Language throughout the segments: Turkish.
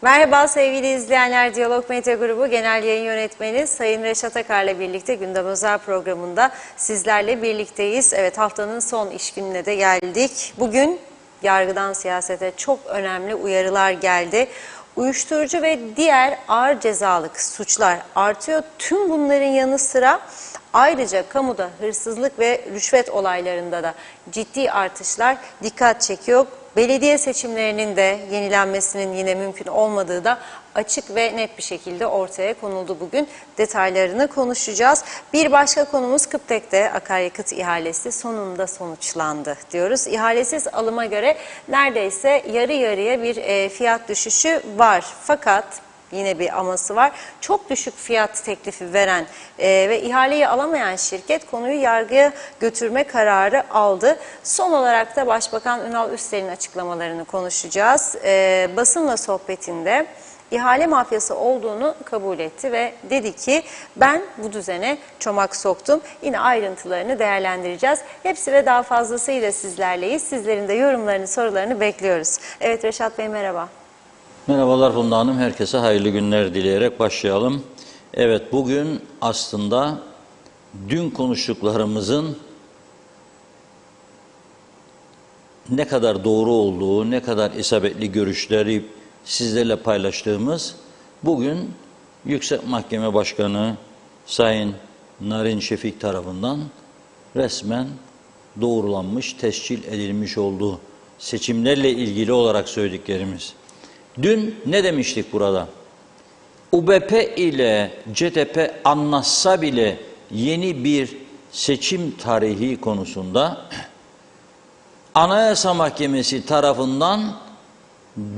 Merhaba sevgili izleyenler, Diyalog Medya Grubu Genel Yayın Yönetmeni Sayın Reşat Akar'la birlikte Gündem Özel programında sizlerle birlikteyiz. Evet, haftanın son iş gününe de geldik. Bugün yargıdan siyasete çok önemli uyarılar geldi. Uyuşturucu ve diğer ağır cezalık suçlar artıyor. Tüm bunların yanı sıra ayrıca kamuda hırsızlık ve rüşvet olaylarında da ciddi artışlar dikkat çekiyor. Belediye seçimlerinin de yenilenmesinin yine mümkün olmadığı da açık ve net bir şekilde ortaya konuldu bugün. Detaylarını konuşacağız. Bir başka konumuz Kıptek'te akaryakıt ihalesi sonunda sonuçlandı diyoruz. İhalesiz alıma göre neredeyse yarı yarıya bir fiyat düşüşü var. Fakat yine bir aması var. Çok düşük fiyat teklifi veren ve ihaleyi alamayan şirket konuyu yargıya götürme kararı aldı. Son olarak da Başbakan Ünal Üstel'in açıklamalarını konuşacağız. Basınla sohbetinde ihale mafyası olduğunu kabul etti ve dedi ki ben bu düzene çomak soktum. Yine ayrıntılarını değerlendireceğiz. Hepsi ve daha fazlasıyla sizlerleyiz. Sizlerin de yorumlarını, sorularını bekliyoruz. Evet Reşat Bey, merhaba. Merhabalar Funda Hanım, herkese hayırlı günler dileyerek başlayalım. Evet, bugün aslında dün konuştuklarımızın ne kadar doğru olduğu, ne kadar isabetli görüşleri sizlerle paylaştığımız, bugün Yüksek Mahkeme Başkanı Sayın Narin Şefik tarafından resmen doğrulanmış, tescil edilmiş olduğu seçimlerle ilgili olarak söylediklerimiz. Dün ne demiştik burada? UBP ile CTP anlaşsa bile yeni bir seçim tarihi konusunda Anayasa Mahkemesi tarafından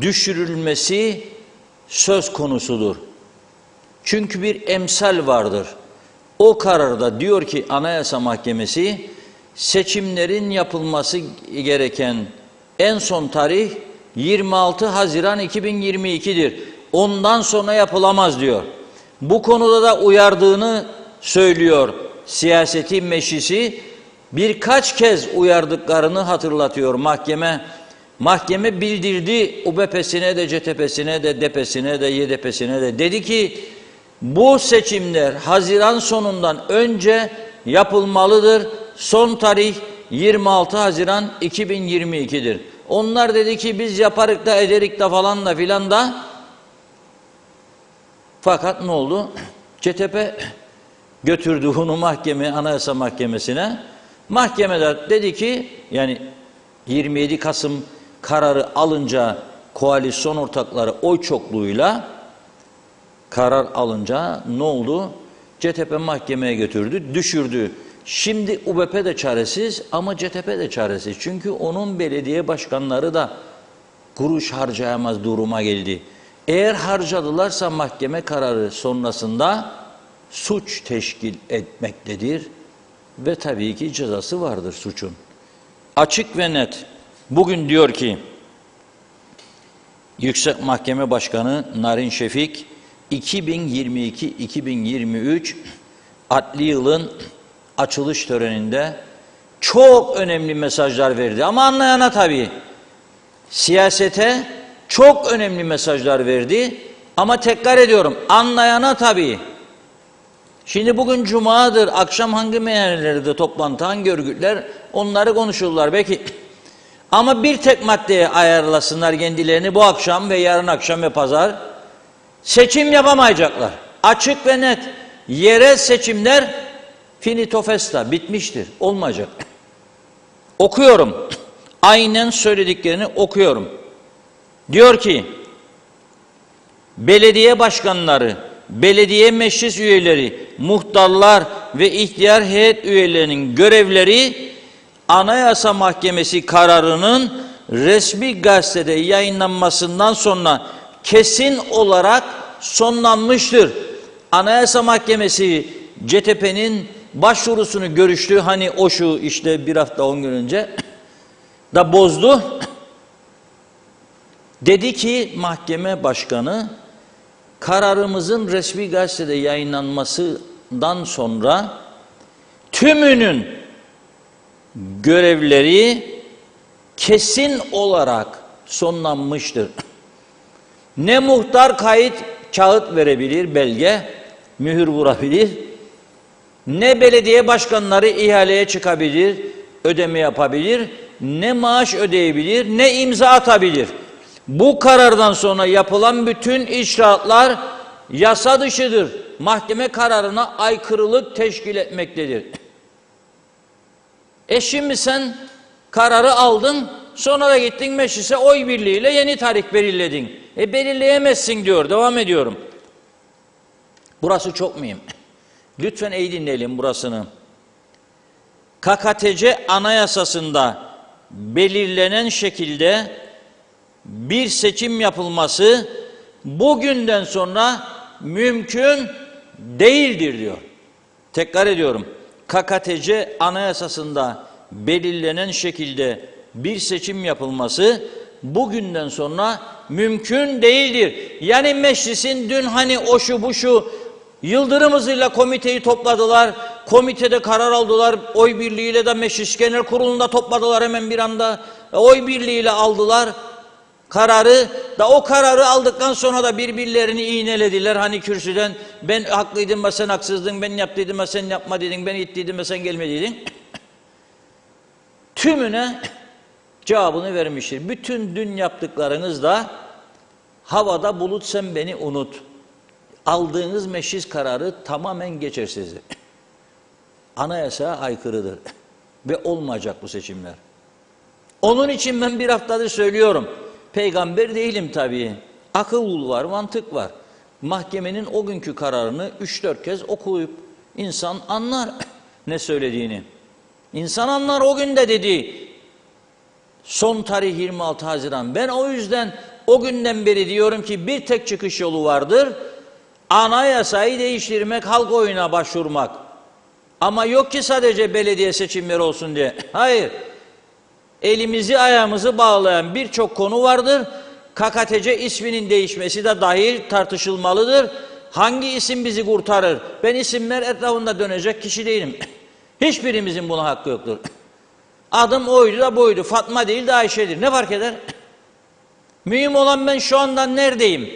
düşürülmesi söz konusudur. Çünkü bir emsal vardır. O kararda diyor ki Anayasa Mahkemesi seçimlerin yapılması gereken en son tarih 26 Haziran 2022'dir. Ondan sonra yapılamaz diyor. Bu konuda da uyardığını söylüyor siyaseti meclisi. Birkaç kez uyardıklarını hatırlatıyor mahkeme. Mahkeme bildirdi UBP'sine de, CTP'sine de, DEP'sine de, YDP'sine de. Dedi ki bu seçimler Haziran sonundan önce yapılmalıdır. Son tarih 26 Haziran 2022'dir. Onlar dedi ki biz yaparık da ederik de falan da filan da. Fakat ne oldu? CTP götürdü bunu mahkemeye, Anayasa Mahkemesi'ne. Mahkemede dedi ki yani 27 Kasım kararı alınca koalisyon ortakları oy çokluğuyla karar alınca ne oldu? CTP mahkemeye götürdü, düşürdü. Şimdi UBP de çaresiz ama CTP de çaresiz. Çünkü onun belediye başkanları da kuruş harcayamaz duruma geldi. Eğer harcadılarsa mahkeme kararı sonrasında suç teşkil etmektedir. Ve tabii ki cezası vardır suçun. Açık ve net. Bugün diyor ki Yüksek Mahkeme Başkanı Narin Şefik 2022-2023 adli yılın açılış töreninde çok önemli mesajlar verdi. Ama anlayana tabii. Siyasete çok önemli mesajlar verdi. Ama tekrar ediyorum, anlayana tabii. Şimdi bugün Cuma'dır, akşam hangi meyhanelerde toplantı, hangi örgütler onları konuşurlar belki. Ama bir tek maddeye ayarlasınlar kendilerini bu akşam ve yarın akşam ve pazar. Seçim yapamayacaklar. Açık ve net. Yerel seçimler finito festa, bitmiştir. Olmayacak. Okuyorum. Aynen söylediklerini okuyorum. Diyor ki, belediye başkanları, belediye meclis üyeleri, muhtarlar ve ihtiyar heyet üyelerinin görevleri Anayasa Mahkemesi kararının resmi gazetede yayınlanmasından sonra kesin olarak sonlanmıştır. Anayasa Mahkemesi CTP'nin başvurusunu görüştü. Hani o şu işte bir hafta 10 gün önce da bozdu. Dedi ki mahkeme başkanı kararımızın resmi gazetede yayınlanmasından sonra tümünün görevleri kesin olarak sonlanmıştır. Ne muhtar kayıt kağıt verebilir, belge, mühür vurabilir, ne belediye başkanları ihaleye çıkabilir, ödeme yapabilir, ne maaş ödeyebilir, ne imza atabilir. Bu karardan sonra yapılan bütün icraatlar yasa dışıdır. Mahkeme kararına aykırılık teşkil etmektedir. Şimdi sen kararı aldın, sonra da gittin meclise oy birliğiyle yeni tarih belirledin. Belirleyemezsin diyor, devam ediyorum. Burası çok mühim. Lütfen iyi dinleyelim burasını. KKTC Anayasası'nda belirlenen şekilde bir seçim yapılması bugünden sonra mümkün değildir diyor. Tekrar ediyorum. KKTC Anayasası'nda belirlenen şekilde bir seçim yapılması bugünden sonra mümkün değildir. Yani meclisin dün hani o şu bu şu yıldırım hızıyla komiteyi topladılar. Komitede karar aldılar. Oy birliğiyle de Meclis Genel Kurulu'nda topladılar hemen bir anda. Oy birliğiyle aldılar kararı. Da o kararı aldıktan sonra da birbirlerini iğnelediler. Hani kürsüden ben haklıydım ve sen haksızdın, ben yaptıydım ve sen yapma dedin, ben gittiydim ve sen gelmediydin. Tümüne cevabını vermiştir. Bütün dün yaptıklarınız da havada bulut sen beni unut. Aldığınız meclis kararı tamamen geçersizdir. Anayasaya aykırıdır. Ve olmayacak bu seçimler. Onun için ben bir haftadır söylüyorum. Peygamber değilim tabii. Akıl var, mantık var. Mahkemenin o günkü kararını 3-4 kez okuyup insan anlar ne söylediğini. İnsan anlar o gün de dedi. Son tarih 26 Haziran. Ben o yüzden o günden beri diyorum ki bir tek çıkış yolu vardır. Anayasayı değiştirmek, halk oyuna başvurmak. Ama yok ki sadece belediye seçimleri olsun diye. Hayır. Elimizi ayağımızı bağlayan birçok konu vardır. KKTC isminin değişmesi de dahil tartışılmalıdır. Hangi isim bizi kurtarır? Ben isimler etrafında dönecek kişi değilim. Hiçbirimizin buna hakkı yoktur. Adım oydu da buydu. Fatma değil de Ayşe'dir. Ne fark eder? Mühim olan ben şu anda neredeyim?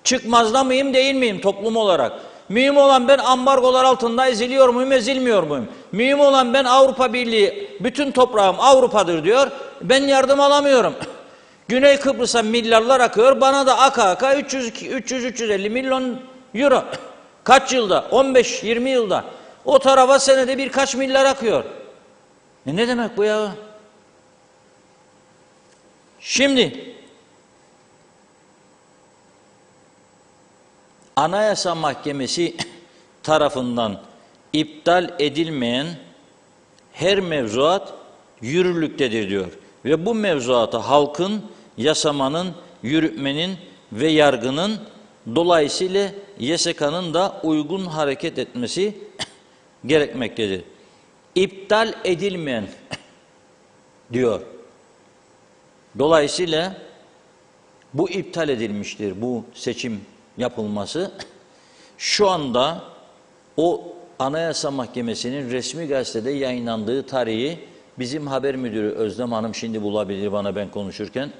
Çıkmazda mıyım değil miyim toplum olarak? Mühim olan ben ambargolar altında eziliyor muyum, ezilmiyor muyum? Mühim olan ben Avrupa Birliği, bütün toprağım Avrupa'dır diyor. Ben yardım alamıyorum. Güney Kıbrıs'a milyarlar akıyor, bana da aka 300-350 milyon euro. Kaç yılda? 15-20 yılda. O tarafa senede birkaç milyar akıyor. Ne demek bu ya? Şimdi Anayasa Mahkemesi tarafından iptal edilmeyen her mevzuat yürürlüktedir diyor. Ve bu mevzuatı halkın, yasamanın, yürütmenin ve yargının dolayısıyla YSK'nın da uygun hareket etmesi gerekmektedir. İptal edilmeyen diyor. Dolayısıyla bu iptal edilmiştir, bu seçim yapılması. Şu anda o Anayasa Mahkemesi'nin resmi gazetede yayınlandığı tarihi bizim haber müdürü Özlem Hanım şimdi bulabilir bana ben konuşurken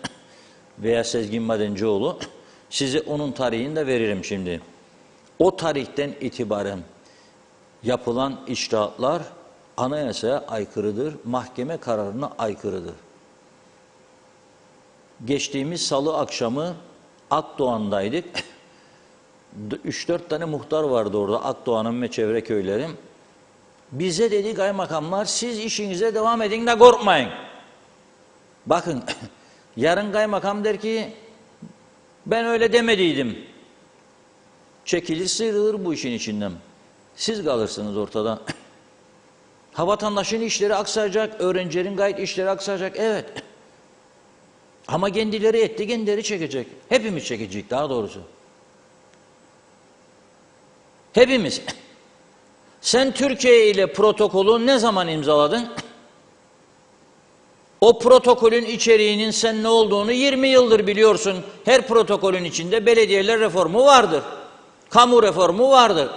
veya Sezgin Madencioğlu. Size onun tarihini de veririm şimdi. O tarihten itibaren yapılan icraatlar anayasaya aykırıdır, mahkeme kararına aykırıdır. Geçtiğimiz salı akşamı Akdoğan'daydık. 3-4 tane muhtar vardı orada, Akdoğan'ın ve çevre köylerim. Bize dedi kaymakamlar, siz işinize devam edin de korkmayın. Bakın, yarın kaymakam der ki, ben öyle demediydim. Çekilir sıyrılır bu işin içinden. Siz kalırsınız ortada. Ha vatandaşın işleri aksayacak, öğrencilerin gayet işleri aksayacak, evet. Ama kendileri etti, kendileri çekecek. Hepimiz çekecek daha doğrusu. Hepimiz. Sen Türkiye ile protokolü ne zaman imzaladın? O protokolün içeriğinin sen ne olduğunu 20 yıldır biliyorsun. Her protokolün içinde belediyeler reformu vardır. Kamu reformu vardır.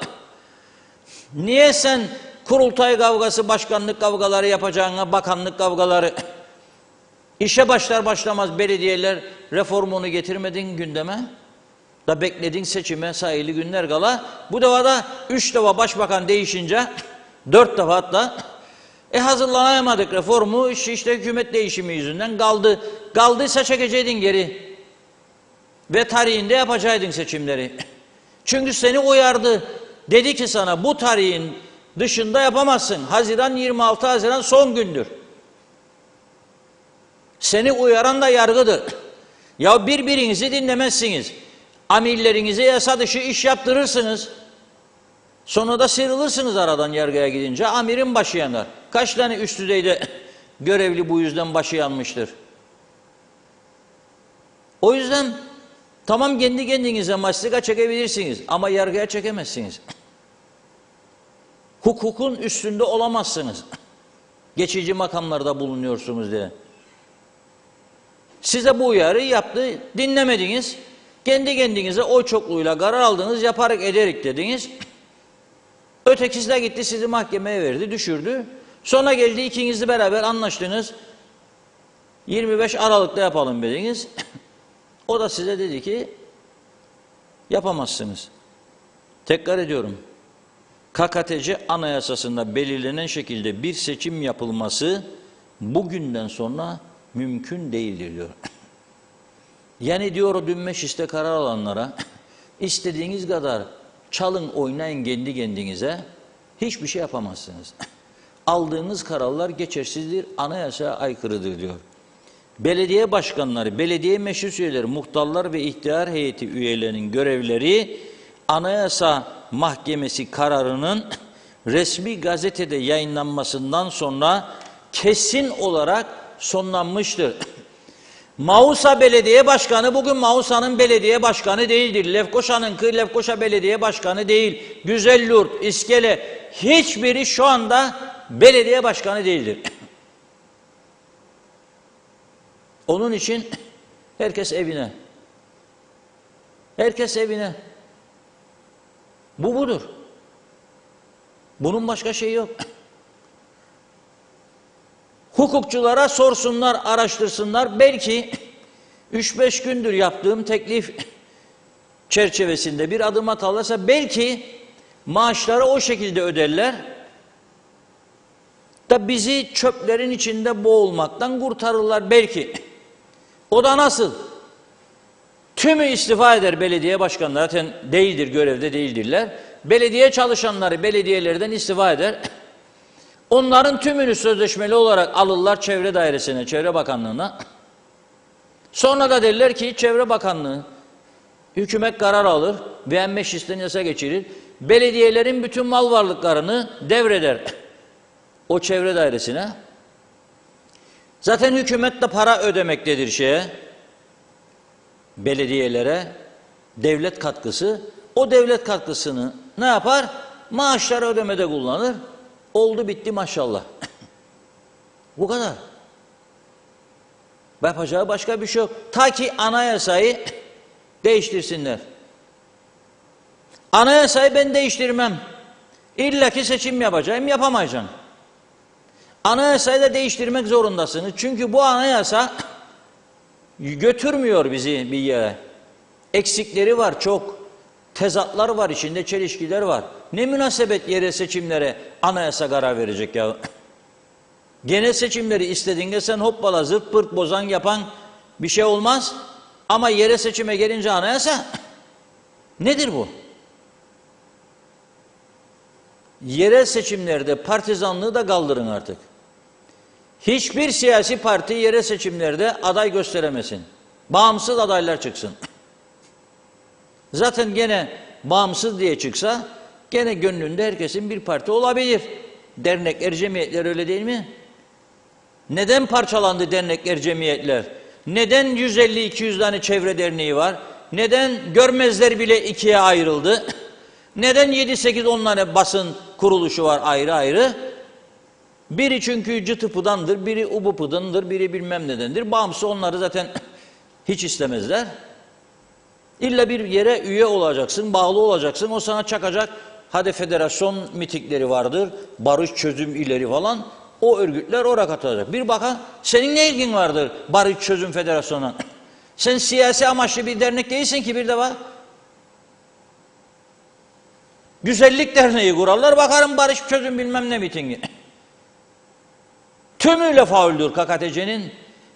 Niye sen kurultay kavgası, başkanlık kavgaları yapacağına bakanlık kavgaları, işe başlar başlamaz belediyeler reformunu getirmedin gündeme? Da bekledin seçime sayılı günler kala. Bu defa da 3 defa başbakan değişince 4 defa hatta hazırlanamadık reformu işte hükümet değişimi yüzünden kaldı. Kaldıysa çekeceydin geri. Ve tarihinde yapacaktın seçimleri. Çünkü seni uyardı. Dedi ki sana bu tarihin dışında yapamazsın. 26 Haziran son gündür. Seni uyaran da yargıdır. Ya birbirinizi dinlemezsiniz. Amirlerinize yasa dışı iş yaptırırsınız. Sonra da sıyrılırsınız aradan yargıya gidince. Amirin başı yanar. Kaç tane üst düzeyde görevli bu yüzden başı yanmıştır. O yüzden tamam kendi kendinize maslika çekebilirsiniz ama yargıya çekemezsiniz. Hukukun üstünde olamazsınız. Geçici makamlarda bulunuyorsunuz diye. Size bu uyarı yaptı, dinlemediniz. Kendi kendinize oy çokluğuyla karar aldınız, yaparak ederek dediniz. Ötekisi de gitti sizi mahkemeye verdi, düşürdü. Sonra geldi ikiniz de beraber anlaştınız. 25 Aralık'ta yapalım dediniz. O da size dedi ki yapamazsınız. Tekrar ediyorum. KKTC Anayasası'nda belirlenen şekilde bir seçim yapılması bugünden sonra mümkün değildir diyor. Yani diyor dün mecliste karar alanlara istediğiniz kadar çalın oynayın kendi kendinize hiçbir şey yapamazsınız. Aldığınız kararlar geçersizdir, anayasaya aykırıdır diyor. Belediye başkanları, belediye meclis üyeleri, muhtarlar ve ihtiyar heyeti üyelerinin görevleri Anayasa Mahkemesi kararının resmi gazetede yayınlanmasından sonra kesin olarak sonlanmıştır. Mausa Belediye Başkanı bugün Mausa'nın belediye başkanı değildir. Lefkoşa'nın Lefkoşa Belediye Başkanı değil. Güzelyurt, İskele hiçbiri şu anda belediye başkanı değildir. Onun için herkes evine. Herkes evine. Bu budur. Bunun başka şeyi yok. Hukukçulara sorsunlar, araştırsınlar. Belki 3-5 gündür yaptığım teklif çerçevesinde bir adım atarlarsa belki maaşları o şekilde öderler. Da bizi çöplerin içinde boğulmaktan kurtarırlar belki. O da nasıl? Tümü istifa eder belediye başkanları. Zaten değildir, görevde değildirler. Belediye çalışanları belediyelerden istifa eder. Onların tümünü sözleşmeli olarak alırlar Çevre Dairesi'ne, Çevre Bakanlığı'na. Sonra da derler ki Çevre Bakanlığı, hükümet karar alır veya meclisten yasa geçirir. Belediyelerin bütün mal varlıklarını devreder o Çevre Dairesi'ne. Zaten hükümet de para ödemektedir belediyelere, devlet katkısı. O devlet katkısını ne yapar? Maaşları ödemede kullanır. Oldu bitti maşallah. Bu kadar. Yapacağı başka bir şey yok. Ta ki anayasayı değiştirsinler. Anayasayı ben değiştirmem. İlla ki seçim yapacağım, yapamayacağım. Anayasayı da değiştirmek zorundasınız. Çünkü bu anayasa götürmüyor bizi bir yere. Eksikleri var çok. Tezatlar var içinde, çelişkiler var. Ne münasebet yerel seçimlere anayasa karar verecek ya. Genel seçimleri istediğinde sen hoppala zırt pırt bozan yapan bir şey olmaz. Ama yerel seçime gelince anayasa nedir bu? Yerel seçimlerde partizanlığı da kaldırın artık. Hiçbir siyasi parti yerel seçimlerde aday gösteremesin. Bağımsız adaylar çıksın. Zaten gene bağımsız diye çıksa gene gönlünde herkesin bir parti olabilir. Dernekler, cemiyetler öyle değil mi? Neden parçalandı dernekler, cemiyetler? Neden 150-200 tane çevre derneği var? Neden görmezler bile ikiye ayrıldı? Neden 7-8-10 tane basın kuruluşu var ayrı ayrı? Biri çünkü CTP'dandır, biri UBP'dandır, biri bilmem nedendir. Bağımsız onları zaten hiç istemezler. İlla bir yere üye olacaksın, bağlı olacaksın, o sana çakacak. Hadi federasyon mitikleri vardır, barış çözüm ileri falan. O örgütler oraya katılacak. Bir bakın, senin ne ilgin vardır barış çözüm federasyonuna? Sen siyasi amaçlı bir dernek değilsin ki bir defa. Güzellik derneği kurarlar, bakarım barış çözüm bilmem ne mitingi. Tümüyle fauldür KKTC'nin,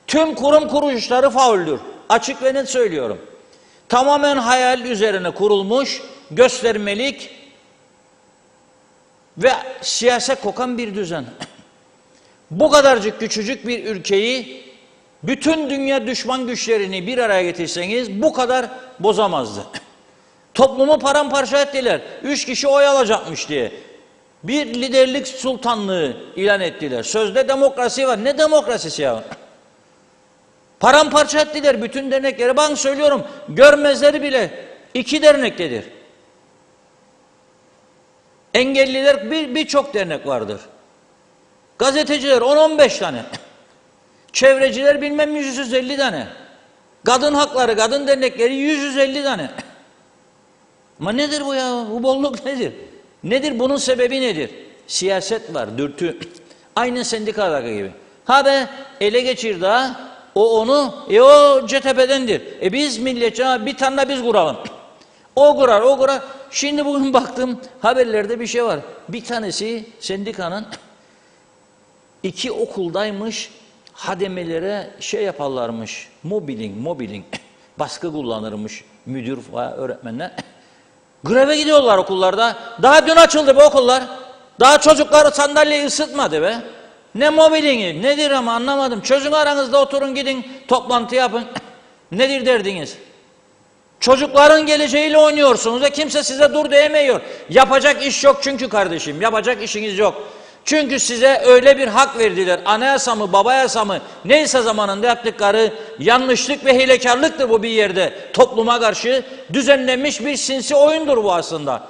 tüm kurum kuruluşları fauldür. Açık ve net söylüyorum. Tamamen hayal üzerine kurulmuş, göstermelik ve siyaset kokan bir düzen. Bu kadarcık küçücük bir ülkeyi bütün dünya düşman güçlerini bir araya getirseniz bu kadar bozamazdı. Toplumu paramparça ettiler. 3 kişi oy alacakmış diye. Bir liderlik sultanlığı ilan ettiler. Sözde demokrasi var. Ne demokrasisi ya? Paramparça ettiler bütün dernekleri. Ben söylüyorum, görmezleri bile 2 dernektedir. Engelliler birçok dernek vardır. Gazeteciler 10-15 tane. Çevreciler bilmem 150 tane. Kadın hakları, kadın dernekleri 150 tane. Ama nedir bu ya? Bu bolluk nedir? Nedir? Bunun sebebi nedir? Siyaset var, dürtü. Aynı sendikalar gibi. Ha be, ele geçirdi ha. O onu, o CTP'dendir. Biz milletçe bir tane de biz kuralım. O kurar, o kurar. Şimdi bugün baktım haberlerde bir şey var. Bir tanesi sendikanın 2 okuldaymış, hademelere şey yaparlarmış. Mobbing. Baskı kullanırmış müdür ve öğretmenler. Greve gidiyorlar okullarda. Daha dün açıldı bu okullar. Daha çocuklar sandalyeyi ısıtmadı be. Ne mobbingi nedir ama anlamadım. Çözün aranızda, oturun gidin toplantı yapın. Nedir derdiniz? Çocukların geleceğiyle oynuyorsunuz ve kimse size dur diyemiyor. Yapacak iş yok çünkü kardeşim. Yapacak işiniz yok. Çünkü size öyle bir hak verdiler. Anayasa mı, babayasa mı neyse zamanında yaptıkları yanlışlık ve hilekarlıktır bu bir yerde. Topluma karşı düzenlenmiş bir sinsi oyundur bu aslında.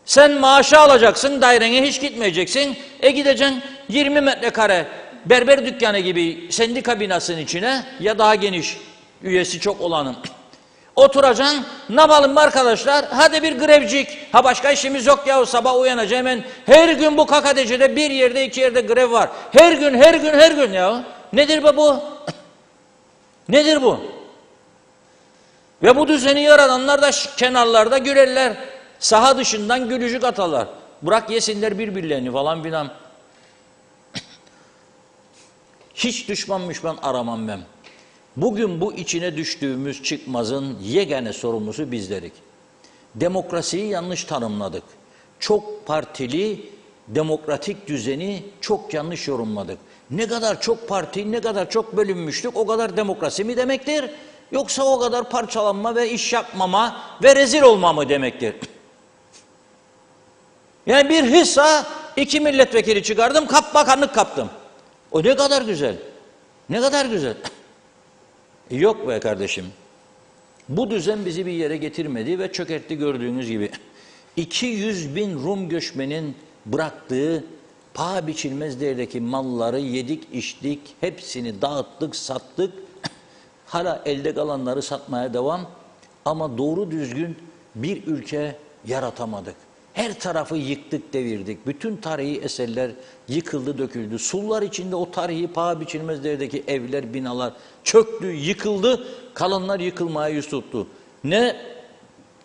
Sen maaşı alacaksın, dairene hiç gitmeyeceksin. Gideceksin 20 metrekare berber dükkanı gibi sendika binasının içine ya daha geniş üyesi çok olanın. Oturacaksın, ne yapalım arkadaşlar? Hadi bir grevcik. Ha başka işimiz yok ya, sabah uyanacağım hemen. Her gün bu KKTC'de bir yerde 2 yerde grev var. Her gün ya. Nedir bu? Nedir bu? Ve bu düzeni yaratanlar da kenarlarda gülerler. Saha dışından gülücük atarlar. Bırak yesinler birbirlerini falan filan. Hiç düşmanmış ben aramam ben. Bugün bu içine düştüğümüz çıkmazın yegane sorumlusu bizlerik. Demokrasiyi yanlış tanımladık. Çok partili demokratik düzeni çok yanlış yorumladık. Ne kadar çok parti, ne kadar çok bölünmüşlük o kadar demokrasi mi demektir? Yoksa o kadar parçalanma ve iş yapmama ve rezil olma mı demektir? Yani bir hissa 2 milletvekili çıkardım, bakanlık kaptım. O ne kadar güzel. Ne kadar güzel. Yok be kardeşim. Bu düzen bizi bir yere getirmedi ve çökertti gördüğünüz gibi. 200 bin Rum göçmenin bıraktığı paha biçilmez değerdeki malları yedik, içtik, hepsini dağıttık, sattık. Hala elde kalanları satmaya devam. Ama doğru düzgün bir ülke yaratamadık. Her tarafı yıktık, devirdik. Bütün tarihi eserler yıkıldı, döküldü. Sullar içinde o tarihi paha biçilmez değerdeki evler, binalar çöktü, yıkıldı. Kalanlar yıkılmaya yüz tuttu. Ne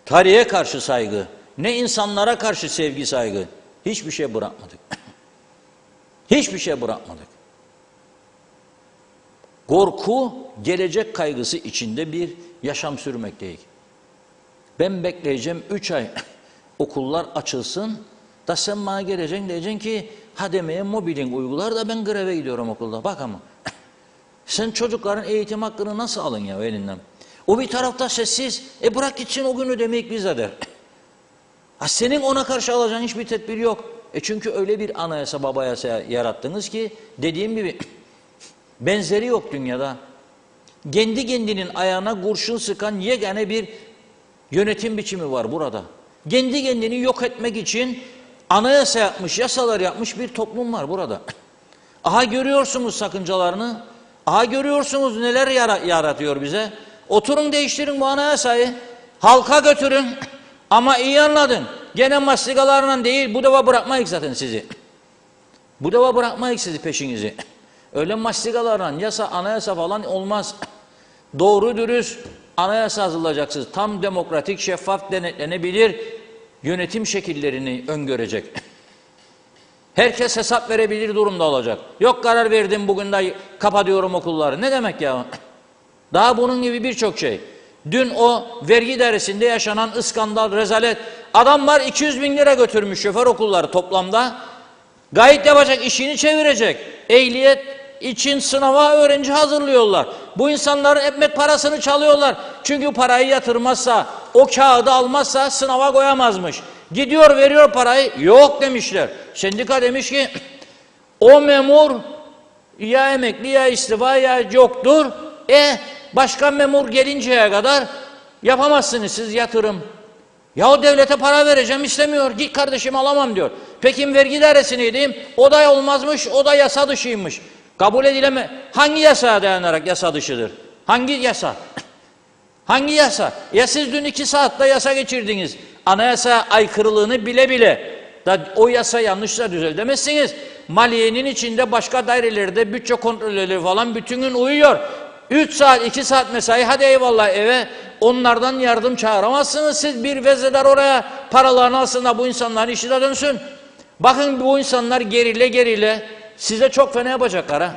tarihe karşı saygı, ne insanlara karşı sevgi, saygı. Hiçbir şey bırakmadık. Hiçbir şey bırakmadık. Korku, gelecek kaygısı içinde bir yaşam sürmekteyiz. Ben bekleyeceğim 3 ay. Okullar açılsın da sen bana geleceksin diyeceksin ki hademeye mobbing uygular da ben greve gidiyorum okulda. Bak ama sen çocukların eğitim hakkını nasıl alın ya elinden? O bir tarafta sessiz. Bırak gitsin o gün ödemeyik bize der. Senin ona karşı alacağın hiçbir tedbir yok. Çünkü öyle bir anayasa babayasa yarattınız ki dediğim gibi benzeri yok dünyada. Kendi kendinin ayağına kurşun sıkan yegane bir yönetim biçimi var burada. Kendi kendini yok etmek için anayasa yapmış, yasalar yapmış bir toplum var burada. Aha görüyorsunuz sakıncalarını. Aha görüyorsunuz neler yaratıyor bize. Oturun değiştirin bu anayasayı. Halka götürün. Ama iyi anladın. Gene mastigalarla değil, bu defa bırakmayız zaten sizi. Bu defa bırakmayız sizi peşinizi. Öyle mastigalarla yasa, anayasa falan olmaz. Doğru dürüst anayasa hazırlayacaksınız. Tam demokratik, şeffaf denetlenebilir. yönetim şekillerini öngörecek. Herkes hesap verebilir durumda olacak. Yok karar verdim bugün de kapatıyorum okulları. Ne demek ya? Daha bunun gibi birçok şey. Dün o vergi dairesinde yaşanan iskandal, rezalet. Adamlar 200 bin lira götürmüş şoför okulları toplamda. Gayet yapacak, işini çevirecek. Ehliyet için sınava öğrenci hazırlıyorlar. Bu insanların ekmek parasını çalıyorlar. Çünkü parayı yatırmazsa, o kağıdı almazsa sınava koyamazmış. Gidiyor veriyor parayı, yok demişler. Sendika demiş ki o memur ya emekli ya istifa ya yoktur. Başka memur gelinceye kadar yapamazsınız siz yatırım. Ya o devlete para vereceğim istemiyor. Git kardeşim alamam diyor. Peki vergi dairesine gideyim. O da olmazmış, o da yasa dışıymış. Kabul edileme. Hangi yasaya dayanarak yasa dışıdır? Hangi yasa? Hangi yasa? Ya siz dün 2 saatte yasa geçirdiniz. Anayasa aykırılığını bile bile. Da o yasa yanlışsa düzel demezsiniz. Maliyenin içinde başka dairelerde bütçe kontrolleri falan bütün gün uyuyor. 3 saat 2 saat mesai hadi eyvallah eve onlardan yardım çağıramazsınız. Siz bir vezeder oraya paralarını alsın da bu insanların işi de dönsün. Bakın bu insanlar gerile size çok fena yapacaklar ha.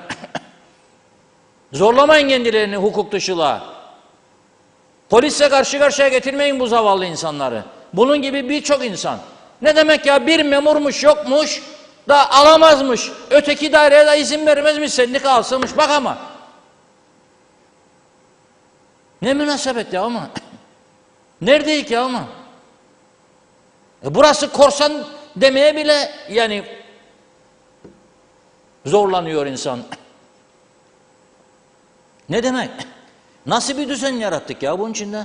Zorlamayın kendilerini hukuk dışılığa. Polisle karşı karşıya getirmeyin bu zavallı insanları. Bunun gibi birçok insan. Ne demek ya bir memurmuş yokmuş da alamazmış. Öteki daireye de izin vermezmiş sendika alsınmış bak ama. Ne münasebet ya ama. Neredeyik ya ama. Burası korsan demeye bile yani zorlanıyor insan. Ne demek? Nasıl bir düzen yarattık ya bunun içinde?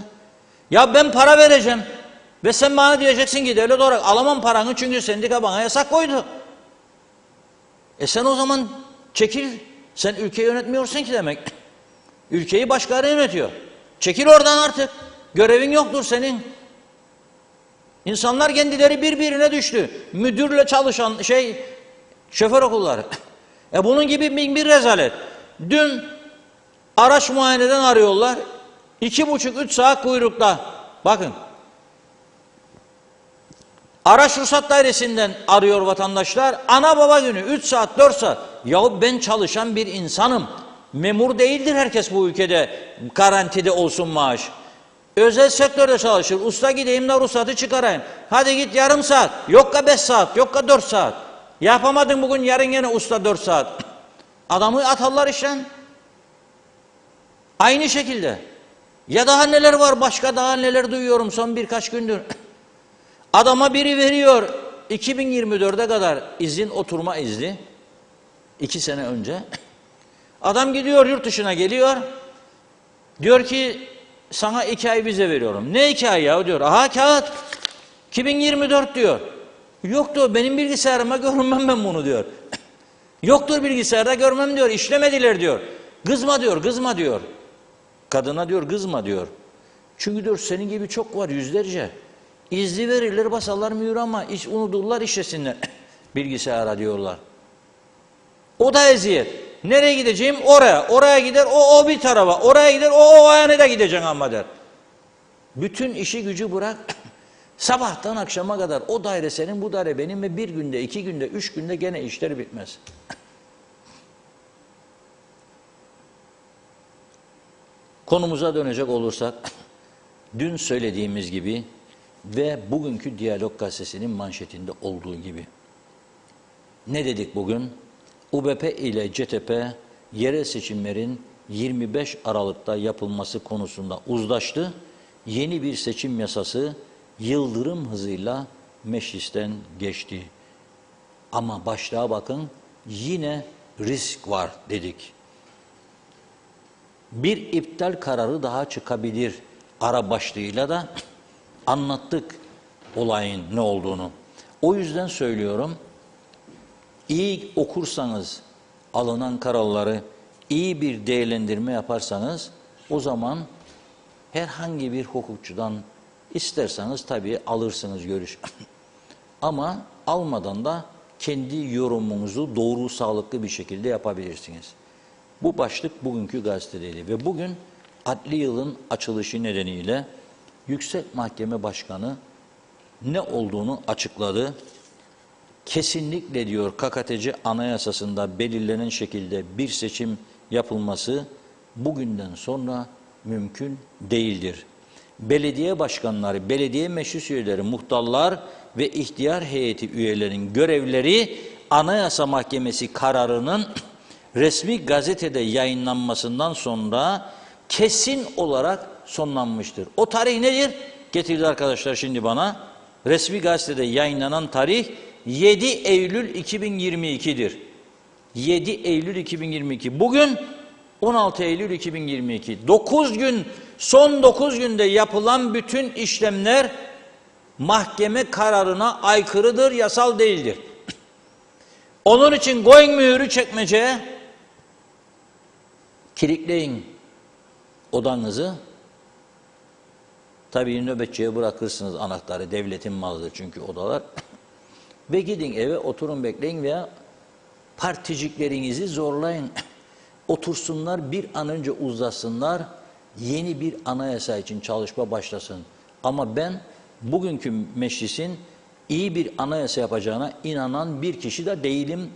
Ya ben para vereceğim ve sen bana diyeceksin ki devlet olarak alamam paranı çünkü sendika bana yasak koydu. Sen o zaman çekil. Sen ülkeyi yönetmiyorsun ki demek. Ülkeyi başkaları yönetiyor. Çekil oradan artık. Görevin yoktur senin. İnsanlar kendileri birbirine düştü. Müdürle çalışan şoför okulları. Bunun gibi bir rezalet. Dün araç muayeneden arıyorlar. 2,5-3 saat kuyrukta. Bakın. Araç ruhsat dairesinden arıyor vatandaşlar. Ana baba günü 3 saat 4 saat. Yahu ben çalışan bir insanım. Memur değildir herkes bu ülkede garantide olsun maaş. Özel sektörde çalışır. Usta gideyim de ruhsatı çıkarayım. Hadi git yarım saat. Yokka 5 saat. Yokka 4 saat. Yapamadın bugün yarın yine usta 4 saat. Adamı atarlar işten. Aynı şekilde. Ya daha neler var başka daha neler duyuyorum son birkaç gündür. Adama biri veriyor 2024'e kadar izin oturma izni. 2 sene önce. Adam gidiyor yurt dışına geliyor. Diyor ki sana 2 ay vize veriyorum. Ne 2 ay ya diyor. Aha kağıt. 2024 diyor. Yoktur benim bilgisayarıma görmem ben bunu diyor. Yoktur bilgisayarda görmem diyor. İşlemediler diyor. Kızma diyor, kızma diyor. Kadına diyor kızma diyor. Çünkü diyor senin gibi çok var yüzlerce. İzni verirler basarlar mühür ama iş unuturlar işlesinler. Bilgisayara diyorlar. O da eziyet. Nereye gideceğim? Oraya. Oraya gider o bir tarafa. Oraya gider o ayağına da gideceksin ama der. Bütün işi gücü bırak. Sabahtan akşama kadar o daire senin bu daire benim ve 1 günde 2 günde 3 günde gene işleri bitmez. Konumuza dönecek olursak dün söylediğimiz gibi ve bugünkü Diyalog Gazetesi'nin manşetinde olduğu gibi. Ne dedik bugün? UBP ile CTP yerel seçimlerin 25 Aralık'ta yapılması konusunda uzlaştı. Yeni bir seçim yasası yıldırım hızıyla meclisten geçti. Ama başlığa bakın yine risk var dedik. Bir iptal kararı daha çıkabilir ara başlığıyla da anlattık olayın ne olduğunu. O yüzden söylüyorum, iyi okursanız alınan kararları, iyi bir değerlendirme yaparsanız o zaman herhangi bir hukukçudan isterseniz tabii alırsınız görüş. Ama almadan da kendi yorumunuzu doğru, sağlıklı bir şekilde yapabilirsiniz. Bu başlık bugünkü gazetedeydi ve bugün adli yılın açılışı nedeniyle Yüksek Mahkeme Başkanı ne olduğunu açıkladı. Kesinlikle diyor KKTC Anayasası'nda belirlenen şekilde bir seçim yapılması bugünden sonra mümkün değildir. Belediye başkanları, belediye meclis üyeleri, muhtarlar ve ihtiyar heyeti üyelerinin görevleri Anayasa Mahkemesi kararının resmi gazetede yayınlanmasından sonra kesin olarak sonlanmıştır. O tarih nedir? Getirdi arkadaşlar şimdi bana. Resmi gazetede yayınlanan tarih 7 Eylül 2022'dir. 7 Eylül 2022. Bugün 16 Eylül 2022. 9 gün, son 9 günde yapılan bütün işlemler mahkeme kararına aykırıdır, yasal değildir. Onun için koyun mühürü çekmeceye, kilitleyin odanızı. Tabii nöbetçiye bırakırsınız anahtarı, devletin malıdır çünkü odalar. Ve gidin eve, oturun bekleyin veya particiklerinizi zorlayın. Otursunlar, bir an önce uzasınlar, yeni bir anayasa için çalışma başlasın. Ama ben bugünkü meclisin iyi bir anayasa yapacağına inanan bir kişi de değilim,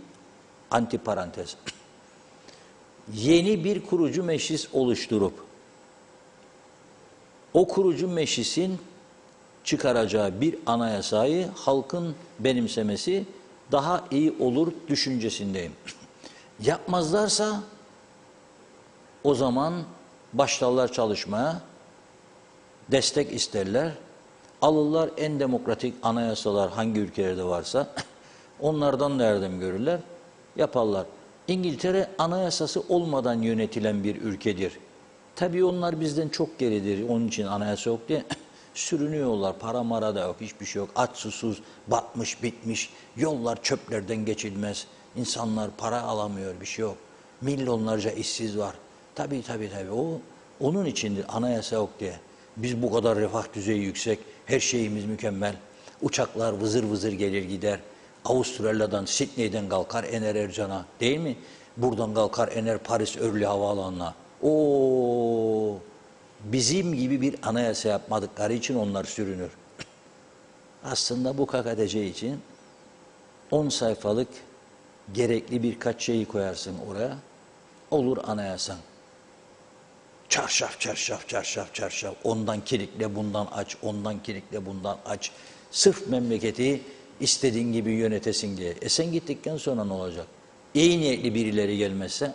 antiparantez. Yeni bir kurucu meclis oluşturup, o kurucu meclisin çıkaracağı bir anayasayı halkın benimsemesi daha iyi olur düşüncesindeyim. Yapmazlarsa o zaman başlarlar çalışmaya, destek isterler, alırlar en demokratik anayasalar hangi ülkelerde varsa, onlardan da yardım görürler, yaparlar. İngiltere anayasası olmadan yönetilen bir ülkedir. Tabii onlar bizden çok geridir, onun için anayasa yok diye sürünüyorlar, para mara da yok, hiçbir şey yok, aç susuz, batmış bitmiş, yollar çöplerden geçilmez, insanlar para alamıyor, bir şey yok, milyonlarca işsiz var. Tabii o onun içindir anayasa yok diye. Biz bu kadar refah düzeyi yüksek, her şeyimiz mükemmel, uçaklar vızır vızır gelir gider, Avustralya'dan, Sydney'den kalkar ener Ercan'a, değil mi? Buradan kalkar ener Paris Örlü Havaalanı'na. Bizim gibi bir anayasa yapmadıkları için onlar sürünür. Aslında bu KKTC için 10 sayfalık gerekli birkaç şeyi koyarsın oraya, olur anayasan. Çarşaf, çarşaf, çarşaf, çarşaf. Ondan kilitle, bundan aç, ondan kilitle, bundan aç. Sırf memleketi istediğin gibi yönetesin diye. Sen gittikten sonra ne olacak? İyi niyetli birileri gelmezse,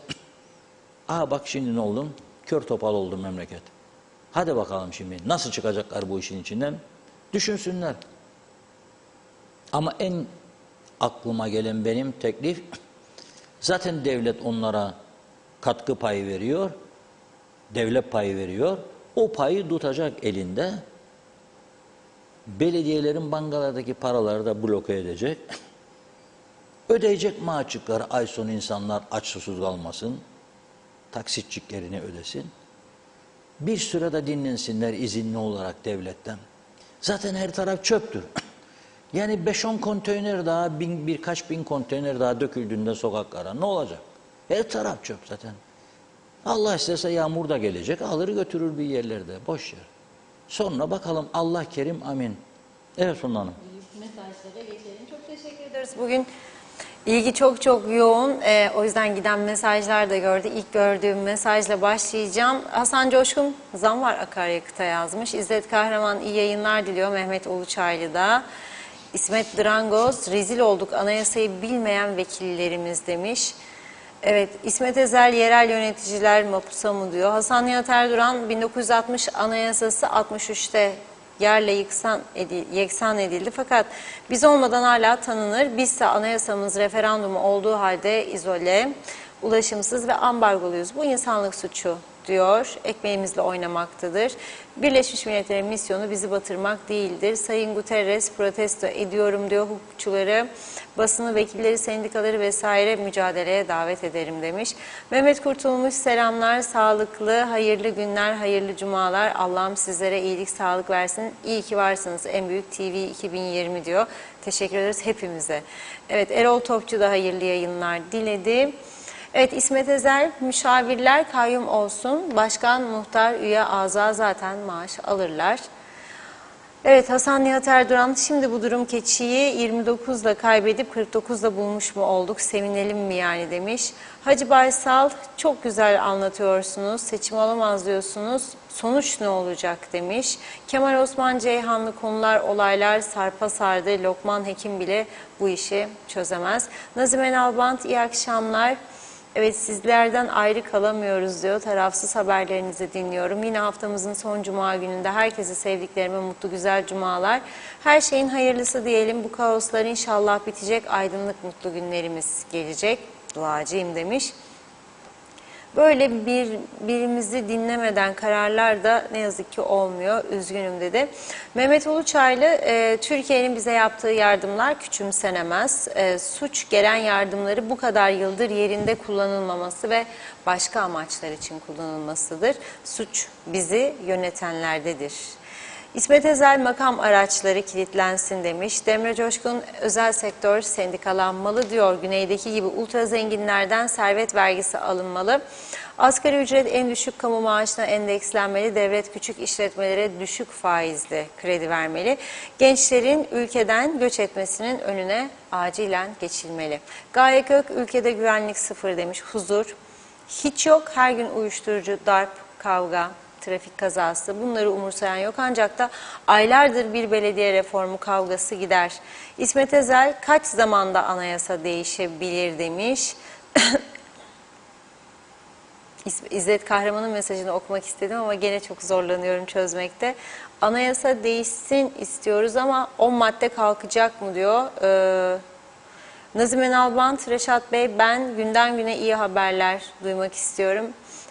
bak şimdi ne oldum? Kör topal oldu memleket. Hadi bakalım şimdi nasıl çıkacaklar bu işin içinden? Düşünsünler. Ama en aklıma gelen benim teklif, zaten devlet onlara katkı payı veriyor, devlet payı veriyor, o payı tutacak elinde, belediyelerin bankalardaki paraları da bloke edecek, ödeyecek maaşçıkları ay sonu insanlar aç susuz kalmasın, taksitçiklerini ödesin, bir sürede dinlensinler izinli olarak devletten. Zaten her taraf çöptür. Yani 5-10 konteyner daha, birkaç bin konteyner daha döküldüğünde sokaklara ne olacak? Her taraf çöp zaten. Allah isterse yağmur da gelecek, alır götürür bir yerlerde, boş yer. Sonra bakalım, Allah kerim, amin. Evet Funda Hanım. Mesajlara geçelim. Çok teşekkür ederiz. Bugün ilgi çok yoğun. O yüzden giden mesajlar da gördü. İlk gördüğüm mesajla başlayacağım. Hasan Coşkun, zam var akaryakıta yazmış. İzzet Kahraman iyi yayınlar diliyor. Mehmet Uluçaylı da. İsmet Drangoz, rezil olduk anayasayı bilmeyen vekillerimiz demiş. Evet, İsmet Ezel yerel yöneticiler mapusa mı diyor. Hasan Nihat Erduran 1960 anayasası 63'te yerle yeksan edildi. Fakat biz olmadan hala tanınır. Bizse anayasamız referandumu olduğu halde izole, ulaşımsız ve ambargoluyuz. Bu insanlık suçu diyor. Ekmeğimizle oynamaktadır. Birleşmiş Milletler'in misyonu bizi batırmak değildir. Sayın Guterres protesto ediyorum diyor, hukukçuları, basını, vekilleri, sendikaları vesaire mücadeleye davet ederim demiş. Mehmet Kurtulmuş selamlar, sağlıklı, hayırlı günler, hayırlı cumalar. Allah'ım sizlere iyilik, sağlık versin. İyi ki varsınız en büyük TV 2020 diyor. Teşekkür ederiz hepimize. Evet, Erol Topçu da hayırlı yayınlar diledi. Evet, İsmet Ezel, müşavirler kayyum olsun, başkan, muhtar, üye, azâ zaten maaş alırlar. Evet, Hasan Nihat Erduran, şimdi bu durum keçiyi 29'la kaybedip 49'la bulmuş mu olduk, sevinelim mi yani demiş. Hacı Baysal, çok güzel anlatıyorsunuz, seçim olamaz diyorsunuz, sonuç ne olacak demiş. Kemal Osman Ceyhanlı, konular olaylar sarpa sardı, Lokman Hekim bile bu işi çözemez. Nazime Nalbant, iyi akşamlar. Evet, sizlerden ayrı kalamıyoruz diyor. Tarafsız haberlerinizi dinliyorum. Yine haftamızın son cuma gününde herkese sevdiklerime mutlu güzel cumalar. Her şeyin hayırlısı diyelim. Bu kaoslar inşallah bitecek. Aydınlık mutlu günlerimiz gelecek. Duacıyım demiş. Böyle birimizi dinlemeden kararlar da ne yazık ki olmuyor. Üzgünüm dedi. Mehmet Uluçaylı, Türkiye'nin bize yaptığı yardımlar küçümsenemez. Suç gelen yardımları bu kadar yıldır yerinde kullanılmaması ve başka amaçlar için kullanılmasıdır. Suç bizi yönetenlerdedir. İsmet Ezel, makam araçları kilitlensin demiş. Demre Coşkun, özel sektör sendikalanmalı diyor. Güneydeki gibi ultra zenginlerden servet vergisi alınmalı. Asgari ücret en düşük kamu maaşına endekslenmeli. Devlet küçük işletmelere düşük faizli kredi vermeli. Gençlerin ülkeden göç etmesinin önüne acilen geçilmeli. Gaye Kök, ülkede güvenlik sıfır demiş. Huzur hiç yok. Her gün uyuşturucu, darp, kavga, trafik kazası, bunları umursayan yok, ancak da aylardır bir belediye reformu kavgası gider. İsmet Ezel, kaç zamanda anayasa değişebilir demiş. İzzet Kahraman'ın mesajını okumak istedim ama gene çok zorlanıyorum çözmekte. Anayasa değişsin istiyoruz ama 10 madde kalkacak mı diyor. Nazime Nalbant, Reşat Bey, ben günden güne iyi haberler duymak istiyorum.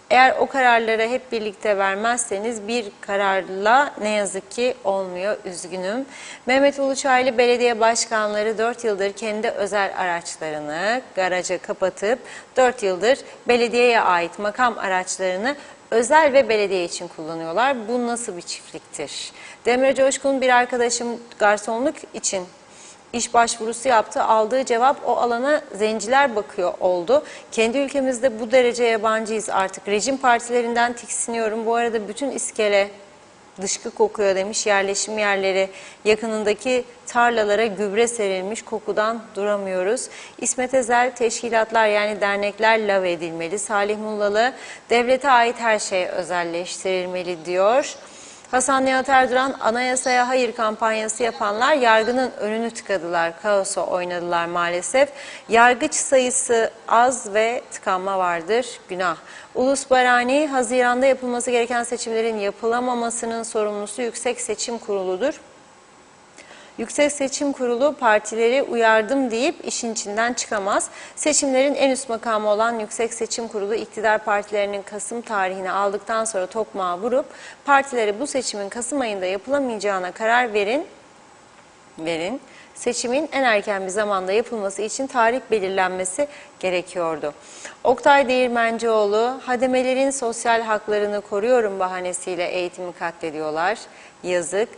Eğer o kararları hep birlikte vermezseniz bir kararla ne yazık ki olmuyor, üzgünüm. Mehmet Uluçaylı, belediye başkanları 4 yıldır kendi özel araçlarını garaja kapatıp 4 yıldır belediyeye ait makam araçlarını özel ve belediye için kullanıyorlar. Bu nasıl bir çiftliktir? Demre Coşkun, bir arkadaşım garsonluk için İş başvurusu yaptı. Aldığı cevap, o alana zenciler bakıyor oldu. Kendi ülkemizde bu derece yabancıyız artık. Rejim partilerinden tiksiniyorum. Bu arada bütün iskele dışkı kokuyor demiş. Yerleşim yerleri yakınındaki tarlalara gübre serilmiş, kokudan duramıyoruz. İsmet Ezel, teşkilatlar yani dernekler lav edilmeli. Salih Mullalı, devlete ait her şey özelleştirilmeli diyor. Hasan Nihat Erduran, anayasaya hayır kampanyası yapanlar yargının önünü tıkadılar, kaosa oynadılar maalesef. Yargıç sayısı az ve tıkanma vardır, günah. Ulus Barani, Haziran'da yapılması gereken seçimlerin yapılamamasının sorumlusu Yüksek Seçim Kurulu'dur. Yüksek Seçim Kurulu partileri uyardım deyip işin içinden çıkamaz. Seçimlerin en üst makamı olan Yüksek Seçim Kurulu, iktidar partilerinin Kasım tarihini aldıktan sonra tokmağa vurup partilere bu seçimin Kasım ayında yapılamayacağına karar verin. Seçimin en erken bir zamanda yapılması için tarih belirlenmesi gerekiyordu. Oktay Değirmencioğlu, hademelerin sosyal haklarını koruyorum bahanesiyle eğitimi katlediyorlar. Yazık.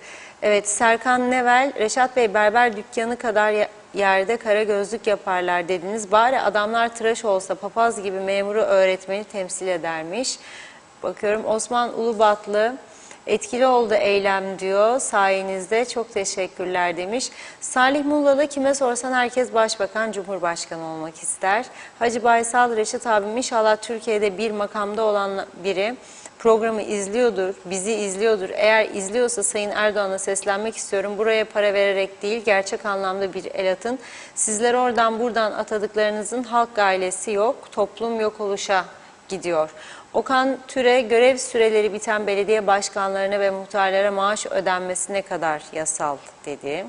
Evet, Serkan Nevel, Reşat Bey, berber dükkanı kadar yerde kara gözlük yaparlar dediniz. Bari adamlar tıraş olsa papaz gibi memuru öğretmeni temsil edermiş. Bakıyorum Osman Ulubatlı, etkili oldu eylem diyor sayenizde, çok teşekkürler demiş. Salih Mullalı, kime sorsan herkes başbakan, cumhurbaşkanı olmak ister. Hacı Baysal, Reşat abim, inşallah Türkiye'de bir makamda olan biri programı izliyordur, bizi izliyordur. Eğer izliyorsa Sayın Erdoğan'a seslenmek istiyorum. Buraya para vererek değil, gerçek anlamda bir el atın. Sizler oradan buradan atadıklarınızın halk ailesi yok, toplum yok oluşa gidiyor. Okan Türe, görev süreleri biten belediye başkanlarına ve muhtarlara maaş ödenmesine kadar yasal dedi.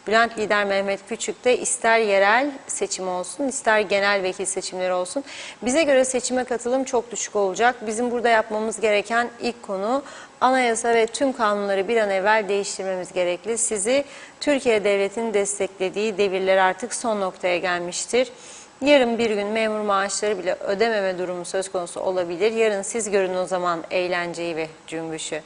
Bülent Lider Mehmet Küçük de, ister yerel seçim olsun, ister genel vekil seçimleri olsun, bize göre seçime katılım çok düşük olacak. Bizim burada yapmamız gereken ilk konu, anayasa ve tüm kanunları bir an evvel değiştirmemiz gerekli. Sizi Türkiye Devleti'nin desteklediği devirler artık son noktaya gelmiştir. Yarın bir gün memur maaşları bile ödememe durumu söz konusu olabilir. Yarın siz görün o zaman eğlenceyi ve cümbüşü.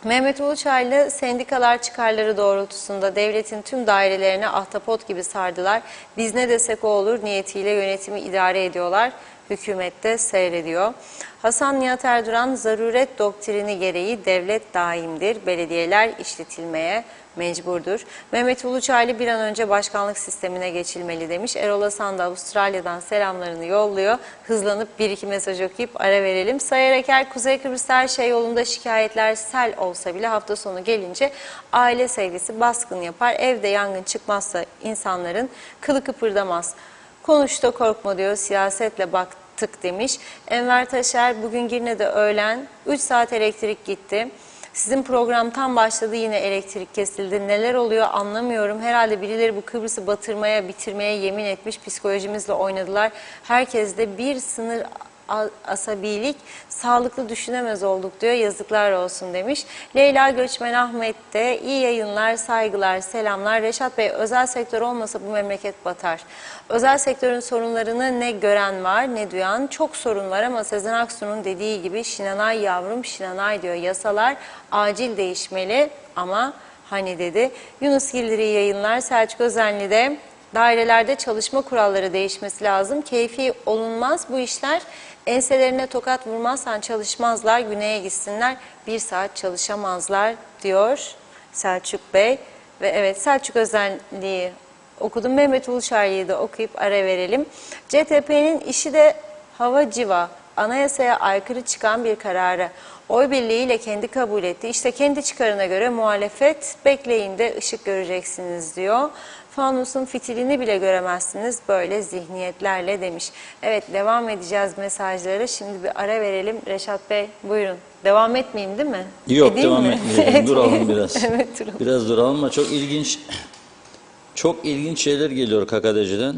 Mehmet Uluçaylı, sendikalar çıkarları doğrultusunda devletin tüm dairelerini ahtapot gibi sardılar. Biz ne desek o olur niyetiyle yönetimi idare ediyorlar. hükümette seyrediyor. Hasan Nihat Erduran, zaruret doktrini gereği devlet daimdir, belediyeler işletilmeye mecburdur. Mehmet Uluçaylı bir an önce başkanlık sistemine geçilmeli demiş. Erol Hasan da Avustralya'dan selamlarını yolluyor. Hızlanıp bir iki mesaj okuyup ara verelim. Sayar Eker, Kuzey Kıbrıs'ta her şey yolunda, şikayetler sel olsa bile hafta sonu gelince aile sevgisi baskın yapar. Evde yangın çıkmazsa insanların kılı kıpırdamaz. Konuş da korkma diyor, siyasetle baktık demiş. Enver Taşer, bugün Girne'de öğlen 3 saat elektrik gitti. Sizin program tam başladı, yine elektrik kesildi. Neler oluyor anlamıyorum. Herhalde birileri bu Kıbrıs'ı batırmaya, bitirmeye yemin etmiş. Psikolojimizle oynadılar. Herkeste bir sınır asabilik, sağlıklı düşünemez olduk diyor. Yazıklar olsun demiş. Leyla Göçmen Ahmet de iyi yayınlar, saygılar, selamlar. Reşat Bey, özel sektör olmasa bu memleket batar. Özel sektörün sorunlarını ne gören var ne duyan, çok sorun var ama Sezen Aksu'nun dediği gibi şinanay yavrum şinanay diyor. Yasalar acil değişmeli ama hani dedi. Yunus Gildiri yayınlar. Selçuk Özenli de dairelerde çalışma kuralları değişmesi lazım. Keyfi olunmaz bu işler. Enselerine tokat vurmazsan çalışmazlar, güneye gitsinler, bir saat çalışamazlar diyor Selçuk Bey. Ve evet, Selçuk Özenli'yi okudum. Mehmet Uluçaylı'yı da okuyup ara verelim. CTP'nin işi de hava civa, anayasaya aykırı çıkan bir kararı oy birliğiyle kendi kabul etti. İşte kendi çıkarına göre muhalefet, bekleyin de ışık göreceksiniz diyor. Fanusun fitilini bile göremezsiniz böyle zihniyetlerle demiş. Evet, devam edeceğiz mesajlara. Şimdi bir ara verelim. Reşat Bey buyurun. Devam etmeyeyim değil mi? Yok, Edeyim devam mi? etmeyelim. Duralım biraz. Evet, duralım. Biraz duralım ama çok ilginç şeyler geliyor KKTC'den.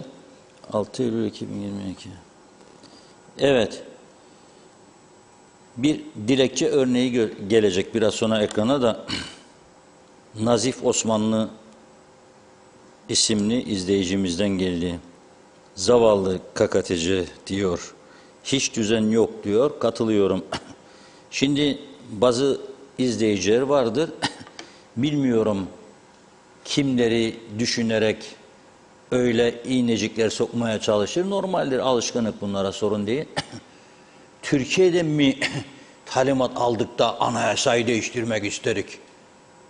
6 Eylül 2022. Evet. Bir dilekçe örneği gelecek biraz sonra ekrana da. Nazif Osmanlı isimli izleyicimizden geldi. Zavallı KKTC diyor. Hiç düzen yok diyor. Katılıyorum. Şimdi bazı izleyiciler vardır. Bilmiyorum kimleri düşünerek öyle iğnecikler sokmaya çalışır. Normaldir, alışkanlık, bunlara sorun değil. Türkiye'de mi talimat aldık da anayasayı değiştirmek isterik?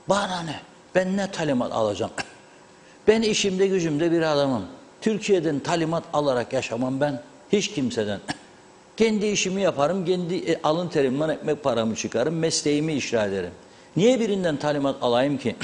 Bana ne? Ben ne talimat alacağım? Ben işimde gücümde bir adamım. Türkiye'den talimat alarak yaşamam ben. Hiç kimseden. Kendi işimi yaparım, kendi alın terimden ekmek paramı çıkarım, mesleğimi icra ederim. Niye birinden talimat alayım ki?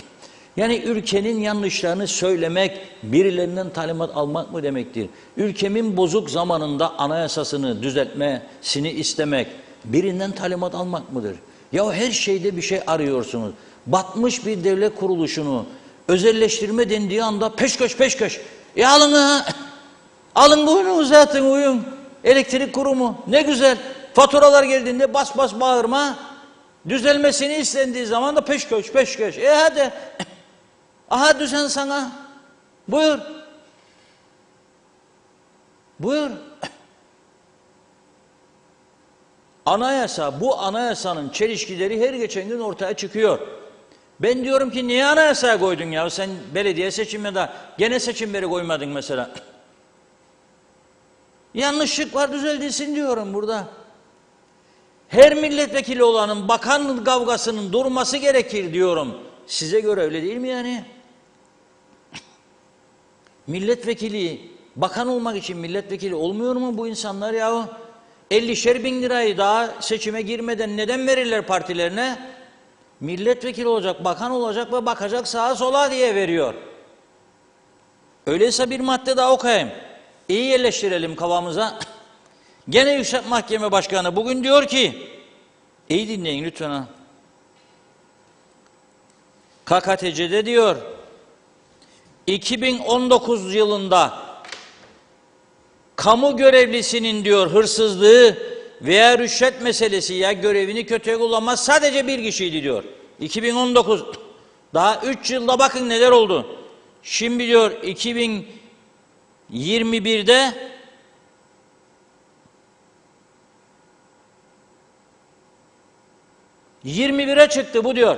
Yani ülkenin yanlışlarını söylemek, birilerinden talimat almak mı demektir? Ülkemin bozuk zamanında anayasasını düzeltmesini istemek, birinden talimat almak mıdır? Ya her şeyde bir şey arıyorsunuz. Batmış bir devlet kuruluşunu özelleştirme dendiği anda peşkeş peşkeş. Alın ha! Alın bunu uzatın, uyun. Elektrik kurumu ne güzel. Faturalar geldiğinde bas bas bağırma. Düzelmesini istendiği zaman da peşkeş peşkeş. Hadi. Aha düzen sana. Buyur. Buyur. Anayasa, bu anayasanın çelişkileri her geçen gün ortaya çıkıyor. Ben diyorum ki niye anayasaya koydun ya? Sen belediye seçimine de gene seçimleri koymadın mesela. Yanlışlık var, düzeldilsin diyorum burada. Her milletvekili olanın bakan kavgasının durması gerekir diyorum. Size göre öyle değil mi yani? Milletvekili, bakan olmak için milletvekili olmuyor mu bu insanlar yahu? 50'şer bin lirayı daha seçime girmeden neden verirler partilerine? Milletvekili olacak, bakan olacak ve bakacak sağa sola diye veriyor. Öyleyse bir madde daha okuyayım. İyi yerleştirelim kafamıza. Gene Yüksek Mahkeme Başkanı bugün diyor ki, iyi dinleyin lütfen ha. KKTC'de diyor, 2019 yılında kamu görevlisinin diyor hırsızlığı veya rüşvet meselesi ya görevini kötüye kullanma sadece bir kişiydi diyor. 2019, daha 3 yılda bakın neler oldu. Şimdi diyor 2021'de ...21'e çıktı bu diyor.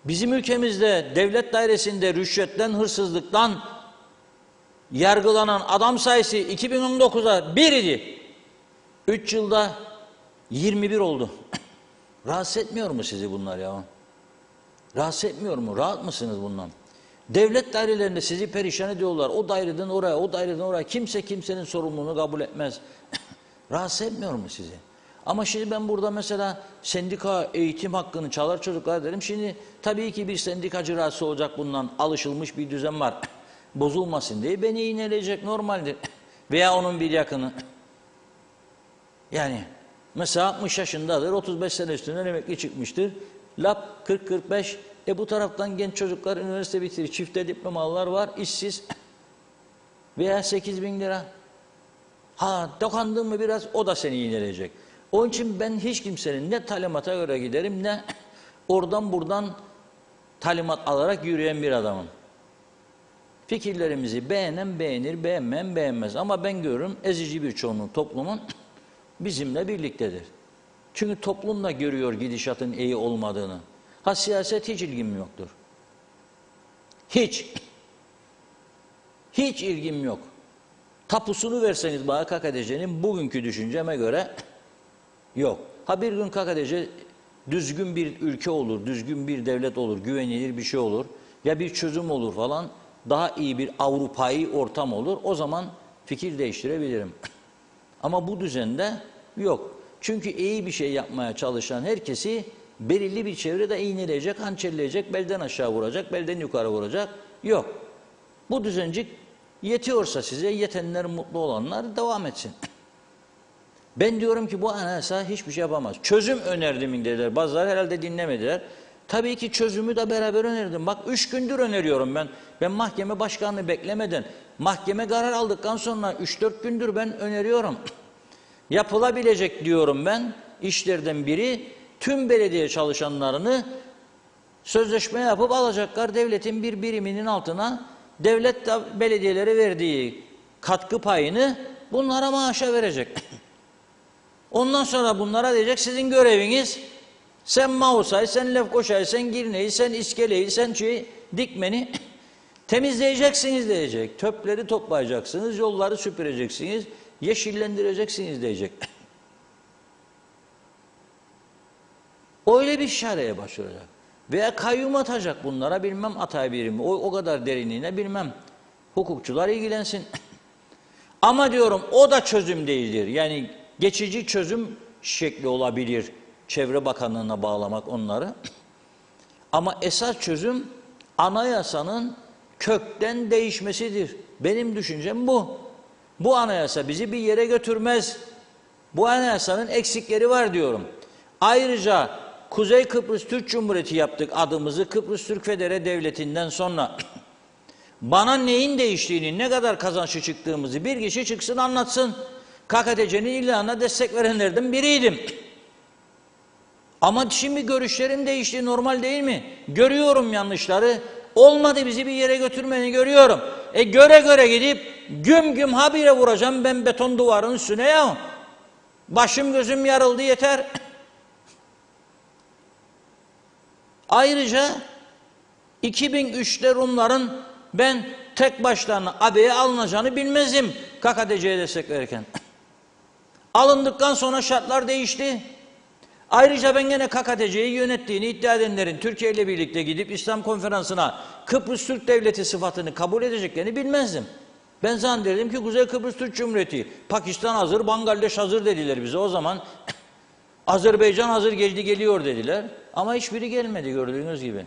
Bizim ülkemizde devlet dairesinde rüşvetten, hırsızlıktan yargılanan adam sayısı 2019'a 1 idi. 3 yılda 21 oldu. Rahatsız etmiyor mu sizi bunlar ya? Rahatsız etmiyor mu? Rahat mısınız bundan? Devlet dairelerinde sizi perişan ediyorlar. O daireden oraya, o daireden oraya. Kimse kimsenin sorumluluğunu kabul etmez. Rahatsız etmiyor mu sizi? Ama şimdi ben burada mesela sendika eğitim hakkını çalar çocuklar derim. Şimdi tabii ki bir sendikacı rahatsız olacak bundan. Alışılmış bir düzen var. Bozulmasın diye beni iğneleyecek normaldir. Veya onun bir yakını. Yani mesela 60 yaşındadır, 35 sene üstünden emekli çıkmıştır. Lap 40-45, bu taraftan genç çocuklar üniversite bitirir, çifte diplomalılar var, işsiz. Veya 8.000 lira. Ha dokandın mı biraz o da seni iğneleyecek. Onun için ben hiç kimsenin ne talimata göre giderim ne oradan buradan talimat alarak yürüyen bir adamım. Fikirlerimizi beğenen beğenir, beğenmeyen beğenmez. Ama ben görürüm ezici bir çoğunluğu toplumun bizimle birliktedir. Çünkü toplum da görüyor gidişatın iyi olmadığını. Ha siyaset hiç ilgim yoktur. Hiç. Hiç ilgim yok. Tapusunu verseniz bana KKTC'nin bugünkü düşünceme göre yok. Ha bir gün KKTC düzgün bir ülke olur, düzgün bir devlet olur, güvenilir bir şey olur. Ya bir çözüm olur falan, daha iyi bir Avrupa'yı ortam olur. O zaman fikir değiştirebilirim. Ama bu düzende yok. Çünkü iyi bir şey yapmaya çalışan herkesi belirli bir çevrede iğneleyecek, hançerleyecek, belden aşağı vuracak, belden yukarı vuracak. Yok. Bu düzencik yetiyorsa size, yetenler, mutlu olanlar devam etsin. Ben diyorum ki bu anayasa hiçbir şey yapamaz. Çözüm önerdim dediler. Bazıları herhalde dinlemediler. Tabii ki çözümü de beraber önerdim. Bak 3 gündür öneriyorum ben. Ben mahkeme başkanını beklemeden, mahkeme karar aldıktan sonra 3-4 gündür ben öneriyorum. Yapılabilecek diyorum ben. İşlerden biri tüm belediye çalışanlarını sözleşme yapıp alacaklar devletin bir biriminin altına. Devlet de belediyelere verdiği katkı payını bunlara maaşa verecek. Ondan sonra bunlara diyecek sizin göreviniz sen Mausa'yı, sen Lefkoşa'yı, sen Girne'yi, sen İskele'yi, sen Dikmen'i temizleyeceksiniz diyecek. Töpleri toplayacaksınız, yolları süpüreceksiniz, yeşillendireceksiniz diyecek. Öyle bir şareye başvuracak. Veya kayyum atacak bunlara bilmem atay birimi. O kadar derinliğine bilmem. Hukukçular ilgilensin. Ama diyorum o da çözüm değildir. Yani geçici çözüm şekli olabilir. Çevre Bakanlığı'na bağlamak onları. Ama esas çözüm anayasanın kökten değişmesidir. Benim düşüncem bu. Bu anayasa bizi bir yere götürmez. Bu anayasanın eksikleri var diyorum. Ayrıca Kuzey Kıbrıs Türk Cumhuriyeti yaptık adımızı Kıbrıs Türk Federe Devleti'nden sonra. Bana neyin değiştiğini, ne kadar kazançlı çıktığımızı bir kişi çıksın anlatsın. KKTC'nin ilanına destek verenlerden biriydim. Ama şimdi görüşlerim değişti, normal değil mi? Görüyorum yanlışları. Olmadı bizi bir yere götürmeni görüyorum. Göre göre gidip güm güm habire vuracağım ben beton duvarın üstüne ya. Başım gözüm yarıldı yeter. Ayrıca 2003'te Rumların ben tek başlarına AB'ye alınacağını bilmezdim KKTC'ye destek verirken. Alındıktan sonra şartlar değişti. Ayrıca ben gene KKTC'yi yönettiğini iddia edenlerin Türkiye ile birlikte gidip İslam konferansına Kıbrıs Türk Devleti sıfatını kabul edeceklerini bilmezdim. Ben zannederdim ki Kuzey Kıbrıs Türk Cumhuriyeti, Pakistan hazır, Bangladeş hazır dediler bize o zaman. Azerbaycan hazır geldi geliyor dediler. Ama hiçbiri gelmedi gördüğünüz gibi.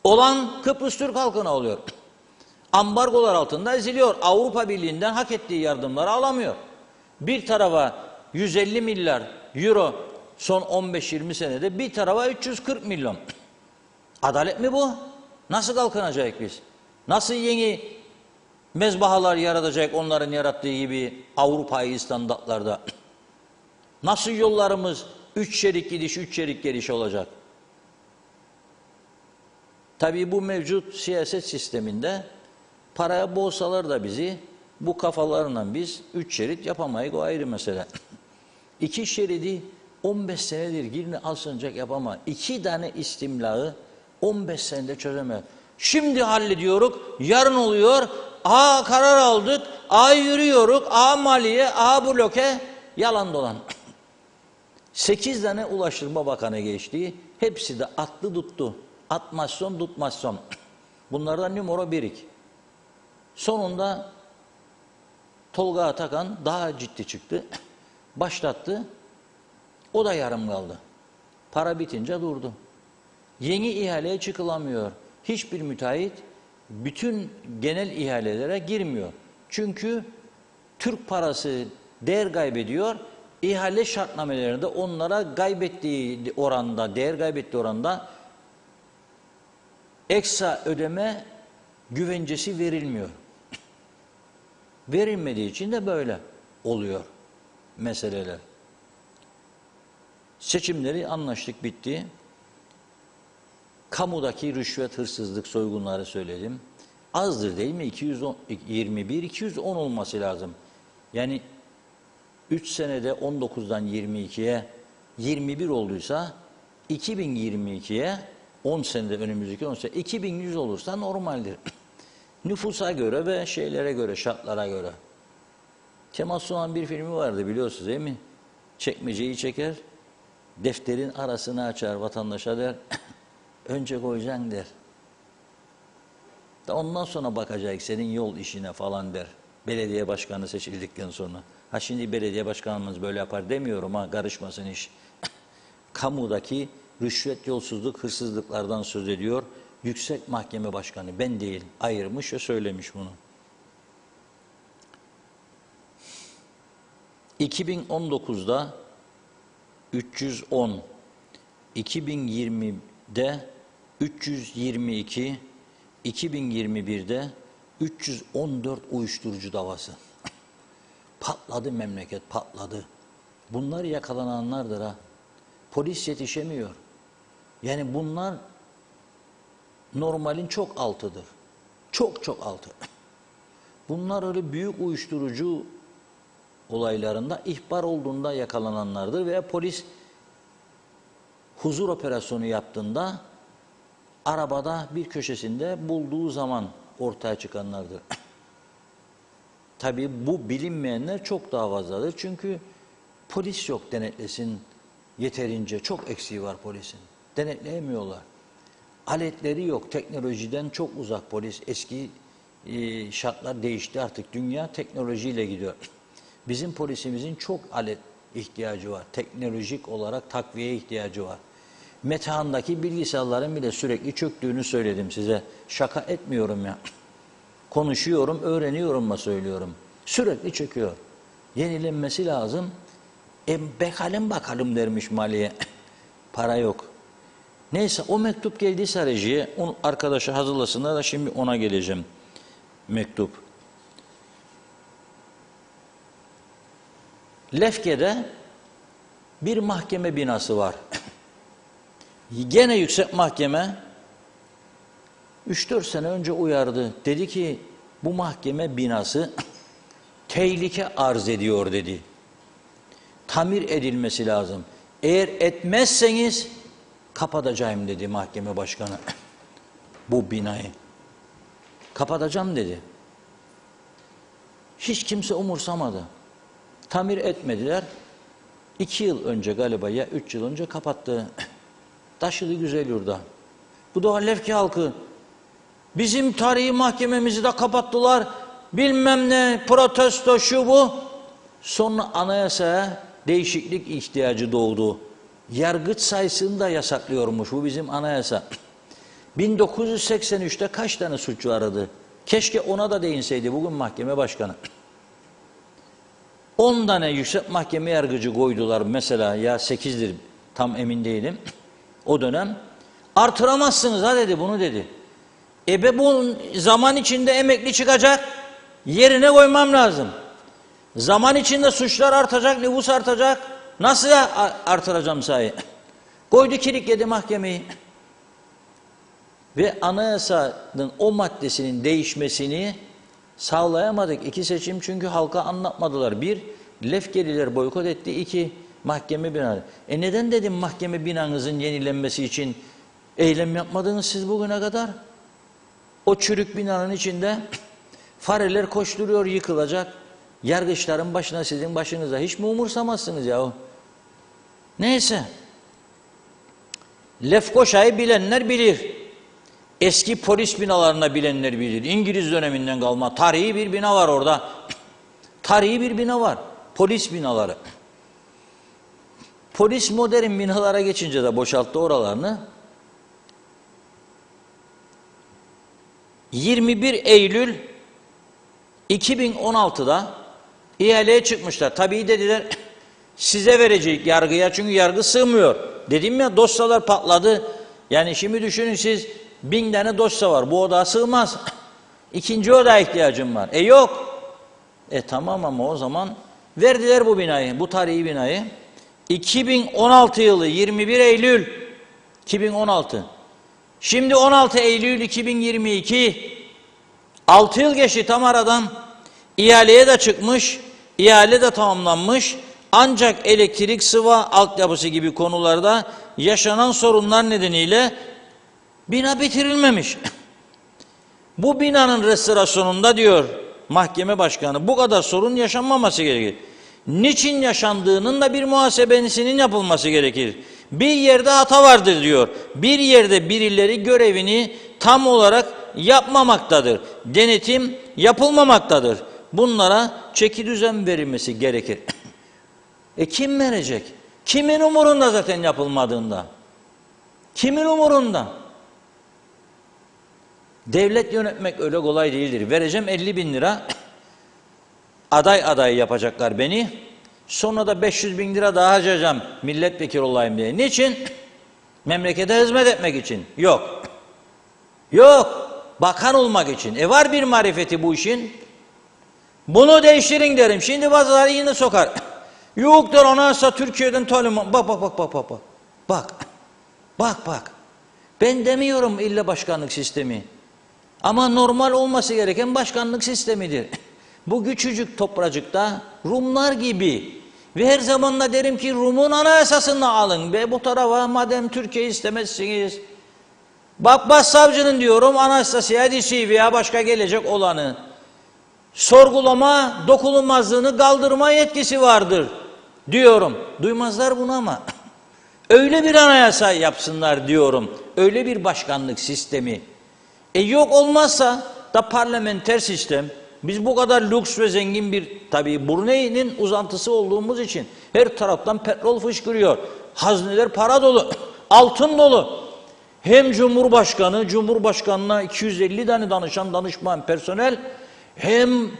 Olan Kıbrıs Türk halkına oluyor. Ambargolar altında eziliyor. Avrupa Birliği'nden hak ettiği yardımları alamıyor. Bir tarafa 150 milyar euro son 15-20 senede, bir tarafa 340 milyon. Adalet mi bu? Nasıl kalkınacak biz? Nasıl yeni mezbahalar yaratacak onların yarattığı gibi Avrupa'yı standartlarda? Nasıl yollarımız 3 şerit gidiş, 3 şerit geliş olacak? Tabii bu mevcut siyaset sisteminde paraya boğsalar da bizi bu kafalarla biz 3 şerit yapamayız, o ayrı mesele. 2 şeridi 15 senedir Girne Alsancak yapama. 2 tane istimlağı 15 senede çözemez. Şimdi hallediyoruz, yarın oluyor, karar aldık, yürüyoruz, maliye, bloke, yalan dolan. 8 tane Ulaştırma Bakanı geçti, hepsi de attı tuttu. Atmazson tutmazson. Bunlardan numara birik. Sonunda Tolga Atakan daha ciddi çıktı, başlattı, o da yarım kaldı. Para bitince durdu. Yeni ihaleye çıkılamıyor. Hiçbir müteahhit bütün genel ihalelere girmiyor. Çünkü Türk parası değer kaybediyor. İhale şartnamelerinde onlara kaybettiği oranda, değer kaybettiği oranda ekstra ödeme güvencesi verilmiyor. Verilmediği için de böyle oluyor meseleler. Seçimleri anlaştık, bitti. Kamudaki rüşvet, hırsızlık, soygunları söyledim. Azdır değil mi? 221, 210 olması lazım. Yani 3 senede 19'dan 22'ye 21 olduysa 2022'ye 10 senede önümüzdeki 10 sene 2100 olursa normaldir. Nüfusa göre ve şeylere göre, şartlara göre. Kemal Sunal'ın bir filmi vardı biliyorsunuz değil mi? Çekmeceyi çeker, defterin arasını açar, vatandaşa der, önce koyacaksın der. Ondan sonra bakacak senin yol işine falan der. Belediye başkanı seçildikten sonra. Şimdi belediye başkanımız böyle yapar demiyorum karışmasın iş. Kamudaki rüşvet, yolsuzluk, hırsızlıklardan söz ediyor. Yüksek Mahkeme Başkanı, ben değil, ayırmış ve söylemiş bunu. 2019'da 310, 2020'de 322, 2021'de 314 uyuşturucu davası. Patladı memleket, patladı. Bunlar yakalananlardır ha. Polis yetişemiyor. Yani bunlar normalin çok altıdır. Çok çok altı. Bunlar öyle büyük uyuşturucu olaylarında ihbar olduğunda yakalananlardır veya polis huzur operasyonu yaptığında arabada bir köşesinde bulduğu zaman ortaya çıkanlardır. Tabii bu bilinmeyenler çok daha fazladır. Çünkü polis yok denetlesin yeterince. Çok eksiği var polisin. Denetleyemiyorlar. Aletleri yok. Teknolojiden çok uzak polis. Eski şartlar değişti artık. Dünya teknolojiyle gidiyor. Bizim polisimizin çok alet ihtiyacı var. Teknolojik olarak takviye ihtiyacı var. Metehandaki bilgisayarların bile sürekli çöktüğünü söyledim size. Şaka etmiyorum ya. Konuşuyorum, öğreniyorum ama söylüyorum. Sürekli çöküyor. Yenilenmesi lazım. Bakalım dermiş maliye. Para yok. Neyse o mektup geldiyse rejiye, arkadaşa hazırlasınlar da şimdi ona geleceğim. Mektup. Lefke'de bir mahkeme binası var. Gene Yüksek Mahkeme 3-4 sene önce uyardı. Dedi ki bu mahkeme binası tehlike arz ediyor dedi. Tamir edilmesi lazım. Eğer etmezseniz kapatacağım dedi mahkeme başkanı. Bu binayı. Kapatacağım dedi. Hiç kimse umursamadı. Tamir etmediler. 2 yıl önce galiba ya 3 yıl önce kapattı. Taşıdı Güzelyurt'a. Bu da Lefke halkı. Bizim tarihi mahkememizi de kapattılar. Bilmem ne protesto şu bu. Sonra anayasaya değişiklik ihtiyacı doğdu. Yargıç sayısını da yasaklıyormuş bu bizim anayasa. 1983'te kaç tane suçlu aradı? Keşke ona da değinseydi bugün mahkeme başkanı. 10 tane yüksek mahkeme yargıcı koydular mesela ya 8'dir tam emin değilim. O dönem artıramazsınız ha dedi bunu dedi. Bu zaman içinde emekli çıkacak yerine koymam lazım. Zaman içinde suçlar artacak, nüfus artacak. Nasıl artıracağım sayı? Koydu kilitledi mahkemeyi. Ve anayasanın o maddesinin değişmesini sağlayamadık. 2 seçim çünkü halka anlatmadılar. 1, Lefkeliler boykot etti. 2, mahkeme binası. Neden dedim mahkeme binanızın yenilenmesi için eylem yapmadınız siz bugüne kadar? O çürük binanın içinde fareler koşturuyor, yıkılacak. Yargıçların başına, sizin başınıza hiç mi umursamazsınız yahu? Neyse. Lefkoşa'yı bilenler bilir. Eski polis binalarına bilenler bilir. İngiliz döneminden kalma tarihi bir bina var orada. Tarihi bir bina var. Polis binaları. Polis modern binalara geçince de boşalttı oralarını. 21 Eylül 2016'da ihaleye çıkmışlar. Tabii dediler size verecek yargıya, çünkü yargı sığmıyor. Dedim ya, dosyalar patladı. Yani şimdi düşünün siz, 1000 tane dosya var. Bu odağa sığmaz. İkinci odaya ihtiyacım var. Yok. Tamam, ama o zaman verdiler bu binayı, bu tarihi binayı. 2016 yılı 21 Eylül 2016. Şimdi 16 Eylül 2022. 6 yıl geçti tam aradan. İhaleye de çıkmış, ihale de tamamlanmış. Ancak elektrik, sıva altyapısı gibi konularda yaşanan sorunlar nedeniyle bina bitirilmemiş. Bu binanın restorasyonunda, diyor mahkeme başkanı, bu kadar sorun yaşanmaması gerekir. Niçin yaşandığının da bir muhasebesinin yapılması gerekir. Bir yerde hata vardır diyor. Bir yerde birileri görevini tam olarak yapmamaktadır. Denetim yapılmamaktadır. Bunlara çekidüzen verilmesi gerekir. Kim verecek? Kimin umurunda zaten yapılmadığında? Kimin umurunda? Devlet yönetmek öyle kolay değildir. Vereceğim 50.000 lira, aday yapacaklar beni. Sonra da 500.000 lira daha harcayacağım milletvekili olayım diye. Niçin? Memlekete hizmet etmek için. Yok. Yok. Bakan olmak için. Var bir marifeti bu işin. Bunu değiştirin derim. Şimdi bazıları yine sokar. Yoktur onaysa Türkiye'den Taliban. Bak. Ben demiyorum illa başkanlık sistemi. Ama normal olması gereken başkanlık sistemidir. Bu küçücük topracıkta Rumlar gibi. Ve her zaman da derim ki Rum'un anayasasını alın. Ve bu tarafa madem Türkiye istemezsiniz. Bak başsavcının diyorum Anastasia Dişi veya başka gelecek olanı. Sorgulama, dokunulmazlığını kaldırma yetkisi vardır diyorum. Duymazlar bunu ama. Öyle bir anayasa yapsınlar diyorum. Öyle bir başkanlık sistemi. Yok olmazsa da parlamenter sistem. Biz bu kadar lüks ve zengin bir, tabii Brunei'nin uzantısı olduğumuz için her taraftan petrol fışkırıyor. Hazneler para dolu, altın dolu. Hem Cumhurbaşkanı'na 250 tane danışman personel, hem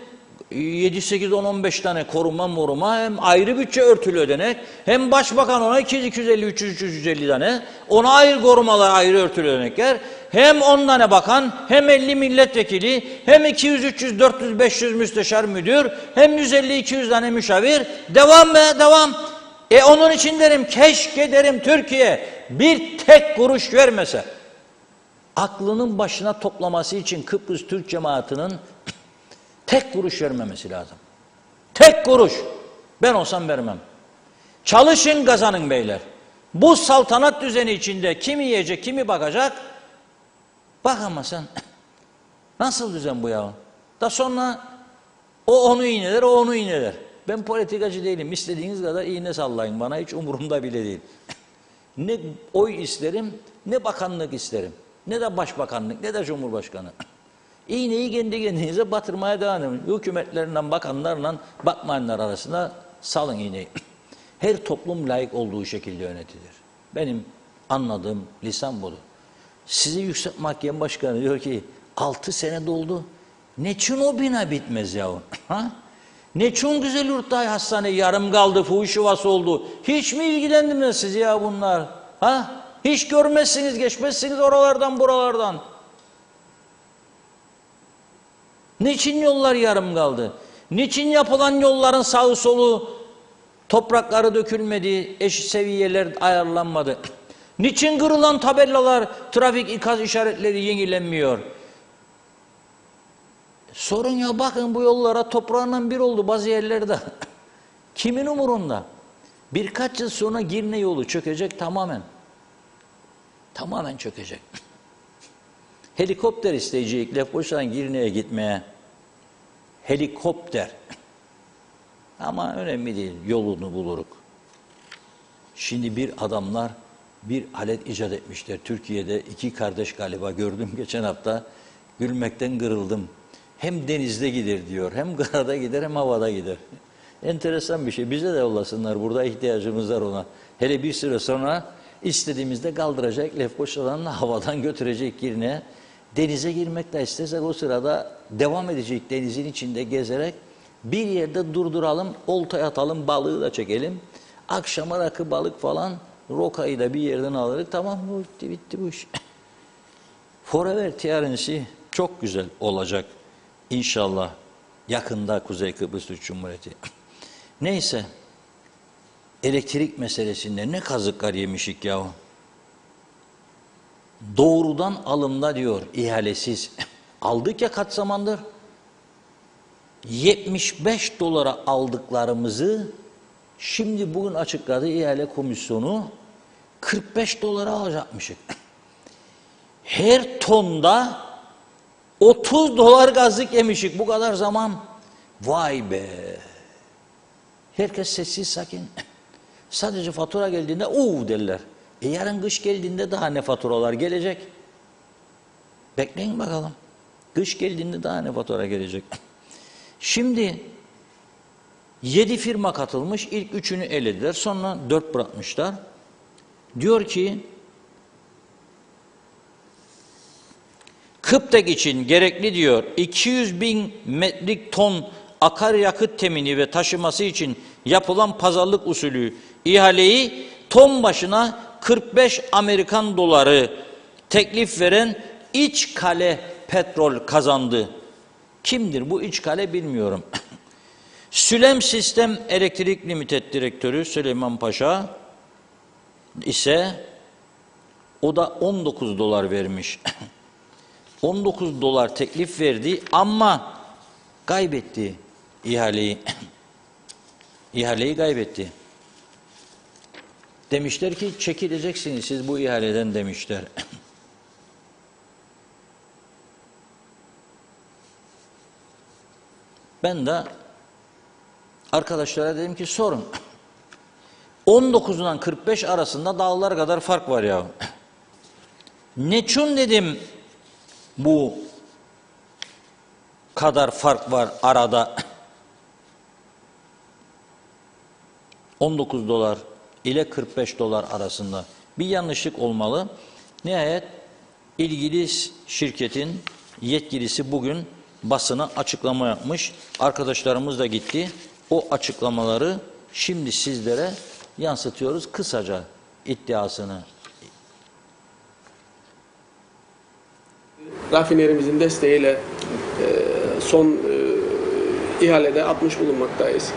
7, 8, 10, 15 tane koruma, hem ayrı bütçe örtülü ödenek, hem başbakan ona 200, 250, 300, 350 tane, ona ayrı korumalar, ayrı örtülü ödenekler, hem 10 tane bakan, hem 50 milletvekili, hem 200, 300, 400, 500 müsteşar müdür, hem 150, 200 tane müşavir, devam. Onun için derim, keşke derim Türkiye bir tek kuruş vermese. Aklının başına toplaması için Kıbrıs Türk cemaatinin tek kuruş vermemesi lazım. Tek kuruş. Ben olsam vermem. Çalışın, kazanın beyler. Bu saltanat düzeni içinde kimi yiyecek, kimi bakacak? Bak ama sen. Nasıl düzen bu ya? Da sonra o onu iğneler, o onu iğneler. Ben politikacı değilim. İstediğiniz kadar iğne sallayın bana. Hiç umurumda bile değil. Ne oy isterim, ne bakanlık isterim. Ne de başbakanlık, ne de cumhurbaşkanı. İğneyi kendi kendinize batırmaya devam edin. Hükümetlerinden, bakanlarla bakmayanlar arasında salın iğneyi. Her toplum layık olduğu şekilde yönetilir. Benim anladığım lisan budur. Sizi Yüksek Mahkeme Başkanı diyor ki 6 sene doldu. Neçin o bina bitmez yahu? Neçin Güzelyurt'ta hastane yarım kaldı, fuhuş yuvası oldu. Hiç mi ilgilendirmez sizi ya bunlar? Hiç görmezsiniz, geçmezsiniz oralardan buralardan. Niçin yollar yarım kaldı? Niçin yapılan yolların sağı solu, toprakları dökülmedi, eşit seviyeler ayarlanmadı? Niçin kırılan tabelalar, trafik ikaz işaretleri yenilenmiyor? Sorun ya, bakın bu yollara toprağından bir oldu bazı yerlerde. Kimin umurunda? Birkaç yıl sonra Girne yolu çökecek tamamen. Tamamen çökecek. Helikopter isteyecek Lefkoşa'dan Girne'ye gitmeye. Helikopter. Ama önemli değil, yolunu buluruk. Şimdi bir adamlar bir alet icat etmişler. Türkiye'de 2 kardeş galiba gördüm geçen hafta. Gülmekten kırıldım. Hem denizde gider diyor, hem karada gider hem havada gider. Enteresan bir şey. Bize de yollasınlar. Burada ihtiyacımız var ona. Hele bir süre sonra istediğimizde kaldıracak Lefkoşa'dan havadan götürecek Girne'ye. Denize girmek de istesek o sırada devam edecek denizin içinde gezerek bir yerde durduralım, oltaya atalım, balığı da çekelim. Akşama rakı balık falan rokayı da bir yerden alırız. Tamam bitti bu iş. Forever TRNC çok güzel olacak inşallah yakında Kuzey Kıbrıs Türk Cumhuriyeti. Neyse elektrik meselesinde ne kazıklar yemişik yahu. Doğrudan alımda diyor ihalesiz. Aldık ya kaç zamandır. 75 dolara aldıklarımızı şimdi bugün açıkladı ihale komisyonu 45 dolara alacakmışık. Her tonda 30 dolar gazlık yemişik bu kadar zaman. Vay be. Herkes sessiz sakin. Sadece fatura geldiğinde derler. Yarın kış geldiğinde daha ne faturalar gelecek? Bekleyin bakalım. Kış geldiğinde daha ne fatura gelecek? Şimdi 7 firma katılmış. İlk 3'ünü elediler. Sonra 4 bırakmışlar. Diyor ki Kıptek için gerekli diyor 200 bin metrik ton akaryakıt temini ve taşıması için yapılan pazarlık usulü ihaleyi ton başına 45 Amerikan doları teklif veren İçkale Petrol kazandı. Kimdir bu İçkale bilmiyorum. Sülem Sistem Elektrik Limited Direktörü Süleyman Paşa ise o da 19 dolar vermiş. 19 dolar teklif verdi ama kaybetti ihaleyi. İhaleyi kaybetti. Demişler ki çekileceksiniz siz bu ihaleden demişler. Ben de arkadaşlara dedim ki sorun. 19'dan 45 arasında dağlar kadar fark var ya. Neçun dedim bu kadar fark var arada. 19 dolar ile 45 dolar arasında bir yanlışlık olmalı. Nihayet ilgili şirketin yetkilisi bugün basına açıklama yapmış. Arkadaşlarımız da gitti. O açıklamaları şimdi sizlere yansıtıyoruz kısaca iddiasını. Rafinerimizin desteğiyle son ihalede atmış bulunmaktayız.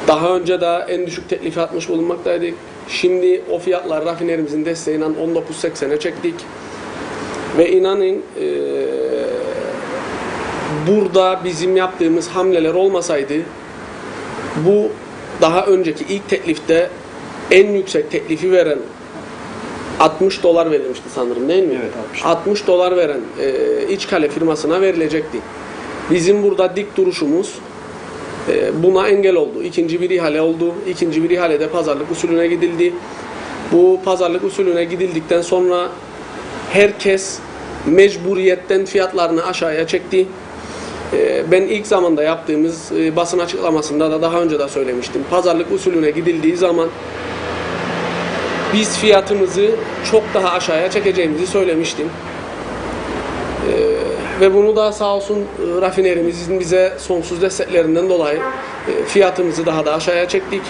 Daha önce de en düşük teklifi atmış bulunmaktaydık. Şimdi o fiyatlar rafinerimizin desteğiyle 19.80'e çektik. Ve inanın burada bizim yaptığımız hamleler olmasaydı bu daha önceki ilk teklifte en yüksek teklifi veren 60 dolar verilmişti sanırım değil mi? Evet, 60 dolar veren İçkale firmasına verilecekti. Bizim burada dik duruşumuz buna engel oldu. İkinci bir ihale oldu. İkinci bir ihalede pazarlık usulüne gidildi. Bu pazarlık usulüne gidildikten sonra herkes mecburiyetten fiyatlarını aşağıya çekti. Ben ilk zamanda yaptığımız basın açıklamasında da daha önce de söylemiştim. Pazarlık usulüne gidildiği zaman biz fiyatımızı çok daha aşağıya çekeceğimizi söylemiştim. Ve bunu da sağ olsun rafinerimizin bize sonsuz desteklerinden dolayı fiyatımızı daha da aşağıya çektik.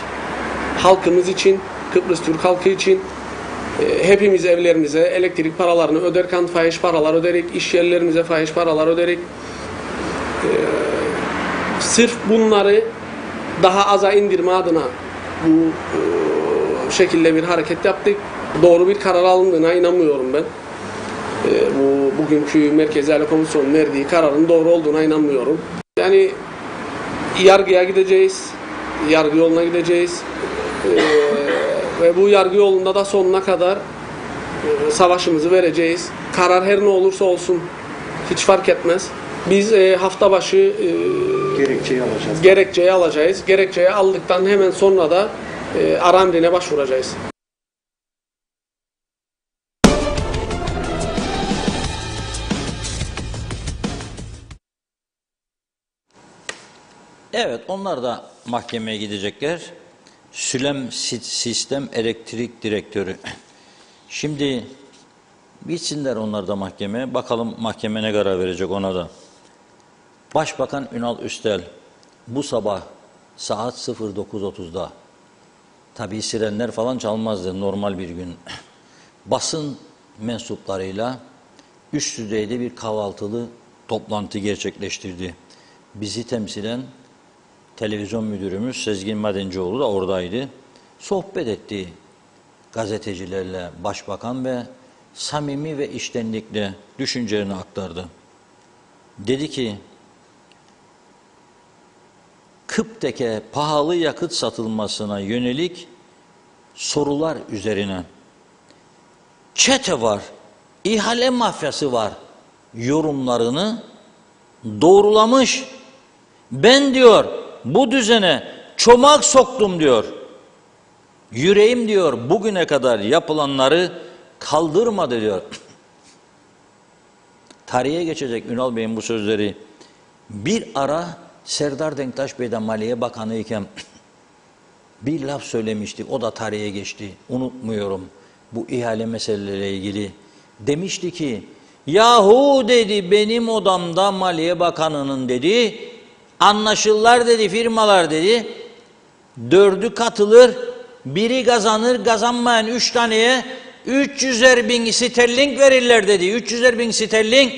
Halkımız için, Kıbrıs Türk halkı için hepimiz evlerimize elektrik paralarını öderken fahiş paralar öderik, iş yerlerimize fahiş paralar öderik. Sırf bunları daha aza indirme adına bu şekilde bir hareket yaptık. Doğru bir karar alındığına inanmıyorum ben. Bugünkü Merkezi İhale Komisyonu'nun verdiği kararın doğru olduğuna inanmıyorum. Yani yargıya gideceğiz, yargı yoluna gideceğiz ve bu yargı yolunda da sonuna kadar savaşımızı vereceğiz. Karar her ne olursa olsun hiç fark etmez. Biz hafta başı gerekçeyi alacağız. Gerekçeyi aldıktan hemen sonra da ara emrine başvuracağız. Evet, onlar da mahkemeye gidecekler. Sülem Sistem Elektrik Direktörü. Şimdi gitsinler onlar da mahkemeye. Bakalım mahkeme ne karar verecek ona da. Başbakan Ünal Üstel bu sabah saat 09.30'da, tabii sirenler falan çalmazdı normal bir gün, basın mensuplarıyla üst düzeyde bir kahvaltılı toplantı gerçekleştirdi. Bizi temsilen televizyon müdürümüz Sezgin Madencioğlu da oradaydı. Sohbet etti gazetecilerle başbakan ve samimi ve içtenlikle düşüncelerini aktardı. Dedi ki, Kıptek'e pahalı yakıt satılmasına yönelik sorular üzerine çete var, ihale mafyası var yorumlarını doğrulamış. Ben diyor bu düzene çomak soktum diyor. Yüreğim diyor bugüne kadar yapılanları kaldırmadı diyor. Tarihe geçecek Ünal Bey'in bu sözleri. Bir ara Serdar Denktaş Bey de Maliye Bakanı iken bir laf söylemiştik. O da tarihe geçti. Unutmuyorum. Bu ihale meseleleriyle ilgili. Demişti ki, yahu dedi benim odamda Maliye Bakanı'nın dedi, anlaşırlar dedi firmalar dedi, 4'ü katılır, biri kazanır, kazanmayan 3 taneye 300'er bin sterling verirler dedi. 300'er bin sterling.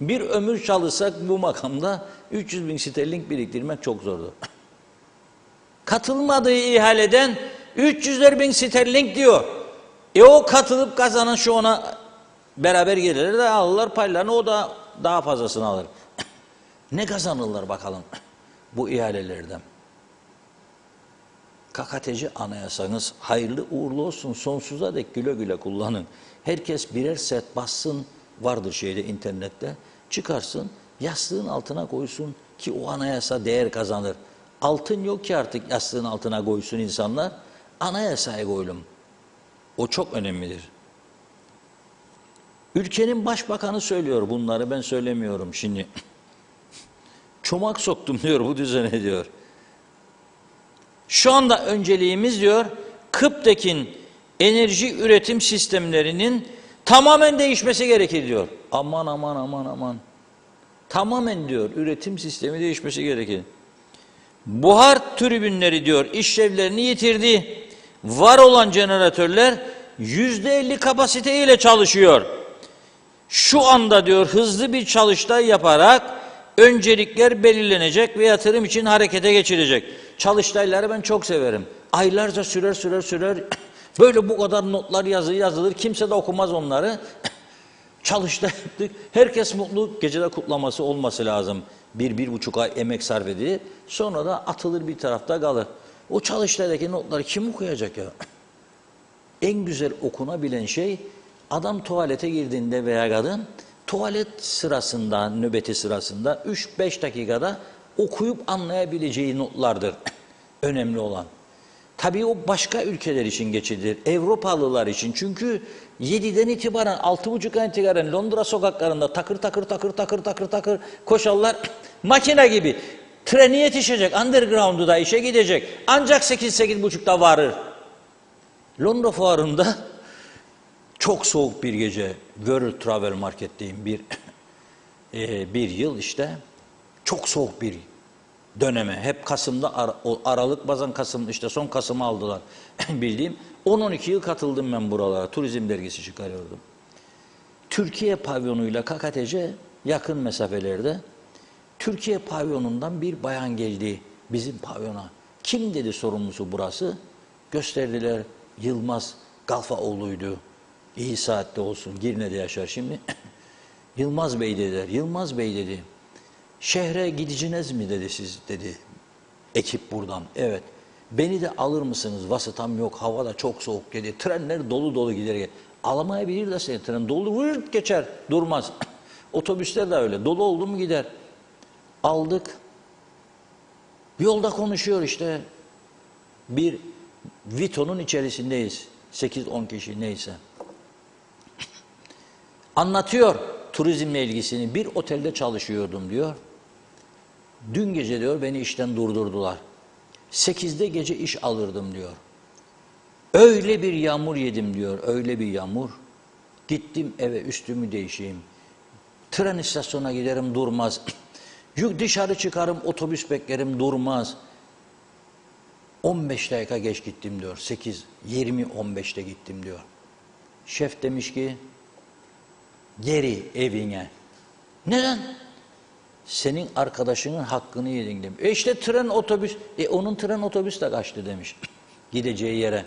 Bir ömür çalışsak bu makamda 300 bin sterling biriktirmek çok zordu. Katılmadığı ihaleden 300'er bin sterling diyor. O katılıp kazanan şu ona beraber gelirler de alırlar paylarını, o da daha fazlasını alır. Ne kazanırlar bakalım bu ihalelerden. KKTC anayasanız hayırlı uğurlu olsun, sonsuza dek güle güle kullanın. Herkes birer set bassın, vardır şeyde internette, çıkarsın, yastığın altına koysun ki o anayasa değer kazanır. Altın yok ki artık yastığın altına koysun insanlar, anayasaya koyalım. O çok önemlidir. Ülkenin başbakanı söylüyor bunları, ben söylemiyorum şimdi. Çomak soktum diyor bu düzene diyor. Şu anda önceliğimiz diyor, Kıptek'in enerji üretim sistemlerinin tamamen değişmesi gerekir diyor. Aman aman aman aman. Tamamen diyor üretim sistemi değişmesi gerekir. Buhar tribünleri diyor işlevlerini yitirdi. Var olan jeneratörler %50 kapasiteyle çalışıyor. Şu anda diyor hızlı bir çalıştay yaparak öncelikler belirlenecek ve yatırım için harekete geçilecek. Çalıştayları ben çok severim. Aylarca sürer. Böyle bu kadar notlar yazılır. Kimse de okumaz onları. Çalıştay yaptık. Herkes mutlu. Gecede kutlaması olması lazım. 1-1,5 ay emek sarf edilir. Sonra da atılır bir tarafta kalır. O çalıştaydaki notları kim okuyacak ya? En güzel okunabilen şey adam tuvalete girdiğinde veya kadın tuvalet sırasında, nöbeti sırasında 3-5 dakikada okuyup anlayabileceği notlardır. Önemli olan. Tabii o başka ülkeler için geçerlidir. Avrupalılar için. Çünkü 7'den itibaren, 6.30'dan itibaren Londra sokaklarında takır takır koşarlar. Makine gibi. Treni yetişecek, underground'u da işe gidecek. Ancak 8-8.30'da varır. Londra fuarında çok soğuk bir gece, World Travel Market'teyim bir yıl işte. Çok soğuk bir döneme. Hep Kasım'da, Aralık bazen Kasım, işte son Kasım'ı aldılar bildiğim. 10-12 yıl katıldım ben buralara. Turizm dergisi çıkarıyordum. Türkiye pavyonuyla KKTC yakın mesafelerde. Türkiye pavyonundan bir bayan geldi bizim pavyona. Kim dedi sorumlusu burası? Gösterdiler, Yılmaz Galfaoğlu'ydu. İyi saatte olsun, Girne'de yaşar şimdi. Yılmaz Bey dediler. Yılmaz Bey dedi. Şehre gideceğiniz mi dedi siz dedi. Ekip buradan. Evet. Beni de alır mısınız? Vasıtam yok, hava da çok soğuk dedi. Trenler dolu dolu gider. Alamayabilir de seni, tren dolu vırt geçer, durmaz. Otobüsler de öyle, dolu oldu mu gider. Aldık. Yolda konuşuyor işte. Bir Vito'nun içerisindeyiz. 8-10 kişi neyse. Anlatıyor turizmle ilgisini. Bir otelde çalışıyordum diyor. Dün gece diyor beni işten durdurdular. 8'de gece iş alırdım diyor. Öyle bir yağmur yedim diyor. Öyle bir yağmur. Gittim eve üstümü değişeyim. Tren istasyonuna giderim durmaz. Dışarı çıkarım otobüs beklerim durmaz. 15 dakika geç gittim diyor. 20-15'te gittim diyor. Şef demiş ki geri evine. Neden? Senin arkadaşının hakkını yedin demiş. İşte tren otobüs. Onun tren otobüs de kaçtı demiş. Gideceği yere.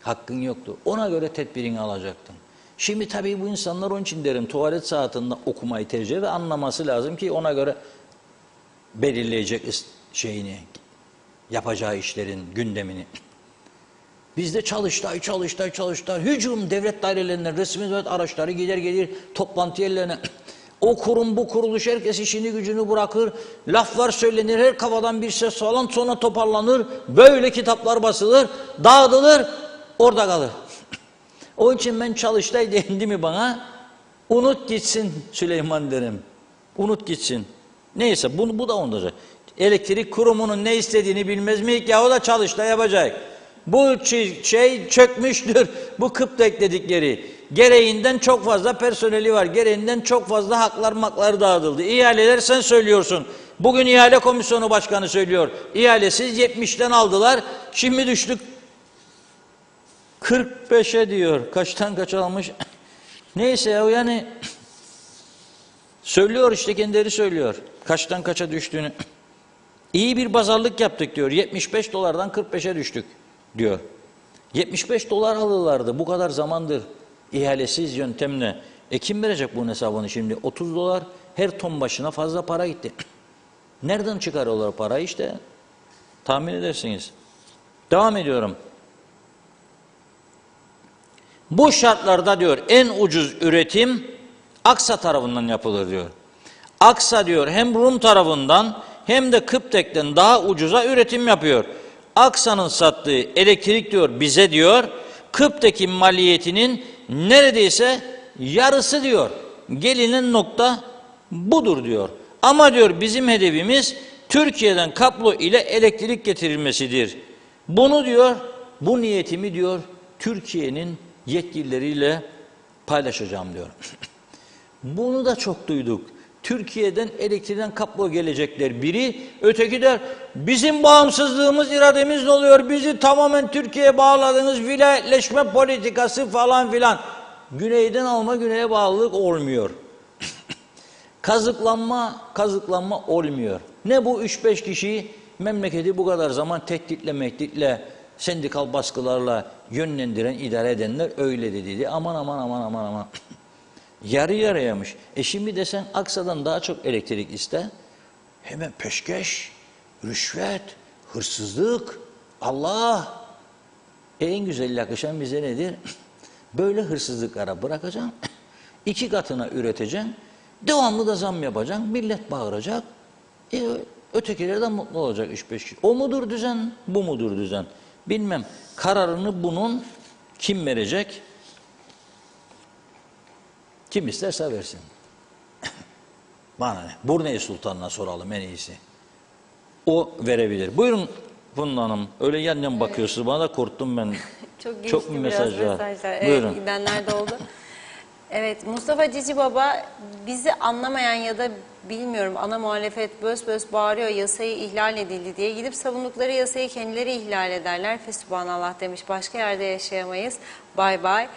Hakkın yoktu. Ona göre tedbirini alacaktın. Şimdi tabii bu insanlar onun için derim tuvalet saatinde okumayı tercih ve anlaması lazım ki ona göre belirleyecek şeyini, yapacağı işlerin gündemini. Bizde çalıştay. Hücum devlet dairelerinden resmi hizmet araçları gider gelir toplantı yerlerine. O kurum bu kuruluş herkes işini gücünü bırakır. Laflar söylenir her kafadan bir ses falan sonra toparlanır. Böyle kitaplar basılır, dağıtılır, orada kalır. Onun için ben çalıştay dendi mi bana unut gitsin Süleyman derim. Unut gitsin. Neyse bu da olacak. Elektrik kurumunun ne istediğini bilmez miyik ya o da çalıştay yapacak. Bu şey çökmüştür. Bu Kıptek dedikleri. Gereğinden çok fazla personeli var. Gereğinden çok fazla haklar dağıtıldı. İhaleler sen söylüyorsun. Bugün ihale komisyonu başkanı söylüyor. İhalesiz 70'ten aldılar. Şimdi düştük 45'e diyor. Kaçtan kaç almış? Neyse ya yani söylüyor işte kendileri söylüyor. Kaçtan kaça düştüğünü. İyi bir pazarlık yaptık diyor. 75 dolardan 45'e düştük diyor. 75 dolar alırlardı bu kadar zamandır ihalesiz yöntemle. Kim verecek bunun hesabını şimdi? 30 dolar her ton başına fazla para gitti. Nereden çıkarıyorlar parayı işte? Tahmin edersiniz. Devam ediyorum. Bu şartlarda diyor en ucuz üretim Aksa tarafından yapılır diyor. Aksa diyor hem Rum tarafından hem de Kıptek'ten daha ucuza üretim yapıyor. Aksa'nın sattığı elektrik diyor bize diyor Kıptek'in maliyetinin neredeyse yarısı diyor. Gelinen nokta budur diyor. Ama diyor bizim hedefimiz Türkiye'den kablo ile elektrik getirilmesidir. Bunu diyor bu niyetimi diyor Türkiye'nin yetkilileriyle paylaşacağım diyor. Bunu da çok duyduk. Türkiye'den elektrikten kablo gelecekler biri, öteki der bizim bağımsızlığımız, irademiz ne oluyor? Bizi tamamen Türkiye'ye bağladığınız vilayetleşme politikası falan filan. Güneyden alma, güneye bağlılık olmuyor. Kazıklanma olmuyor. Ne bu 3-5 kişi memleketi bu kadar zaman tehditle, sendikal baskılarla yönlendiren, idare edenler öyle dedi. Aman. Yarı yarıyamış. Şimdi desen Aksa'dan daha çok elektrik iste. Hemen peşkeş, rüşvet, hırsızlık, Allah. En güzel yakışan bize nedir? Böyle hırsızlıklara bırakacaksın. 2 katına üreteceksin. Devamlı da zam yapacaksın. Millet bağıracak. Ötekiler de mutlu olacak 3-5 kişi. O mudur düzen, bu mudur düzen? Bilmem. Kararını bunun kim verecek? Kim isterse versin. Bana ne? Burne'yi Sultan'la soralım en iyisi. O verebilir. Buyurun Funda Hanım. Öyle yan bakıyorsunuz. Bana da korktum ben. Çok mu mesajlar? Buyurun. Evet, gidenler de oldu. Evet, Mustafa Cici Baba bizi anlamayan ya da bilmiyorum ana muhalefet bös bağırıyor yasayı ihlal edildi diye. Gidip savundukları yasayı kendileri ihlal ederler. Fesubhanallah demiş. Başka yerde yaşayamayız. Bay bay.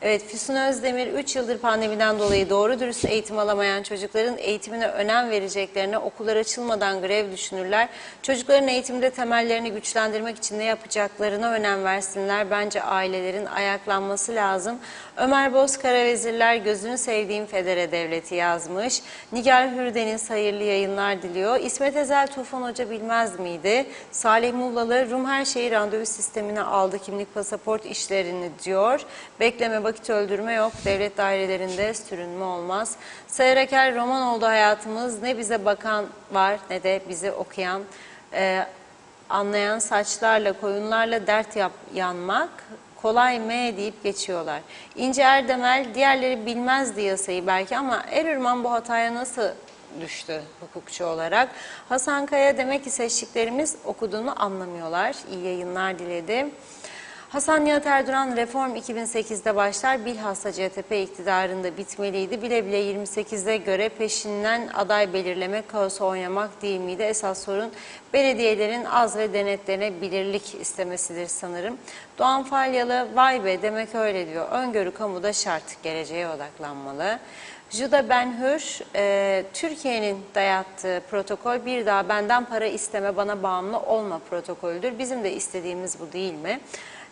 Evet, Füsun Özdemir 3 yıldır pandemiden dolayı doğru dürüst eğitim alamayan çocukların eğitimine önem vereceklerine okullar açılmadan grev düşünürler. Çocukların eğitimde temellerini güçlendirmek için ne yapacaklarına önem versinler. Bence ailelerin ayaklanması lazım. Ömer Bozkara Vezirler gözünü sevdiğim federe devleti yazmış. Nigar Hürdeniz hayırlı yayınlar diliyor. İsmet Ezel Tufan Hoca bilmez miydi? Salih Muğlalı Rum her şeyi randevu sistemine aldı kimlik pasaport işlerini diyor. Bekleme vakit öldürme yok. Devlet dairelerinde sürünme olmaz. Sayar Aker roman oldu hayatımız. Ne bize bakan var ne de bizi okuyan. Anlayan saçlarla koyunlarla dert yanmak. Kolay mı deyip geçiyorlar. İnce Erdemel diğerleri bilmezdi yasayı belki ama Erürman bu hataya nasıl düştü hukukçu olarak? Hasan Kaya demek ki seçtiklerimiz okuduğunu anlamıyorlar. İyi yayınlar diledi. Hasan Nihat Erduran reform 2008'de başlar, bilhassa CTP iktidarında bitmeliydi. Bile bile 28'de göre peşinden aday belirlemek, kaosu oynamak değil miydi? Esas sorun belediyelerin az ve denetlenebilirlik istemesidir sanırım. Doğan Falyalı, vay be demek öyle diyor. Öngörü kamuda şart, geleceğe odaklanmalı. Juda Benhur, Türkiye'nin dayattığı protokol bir daha benden para isteme, bana bağımlı olma protokolüdür. Bizim de istediğimiz bu değil mi?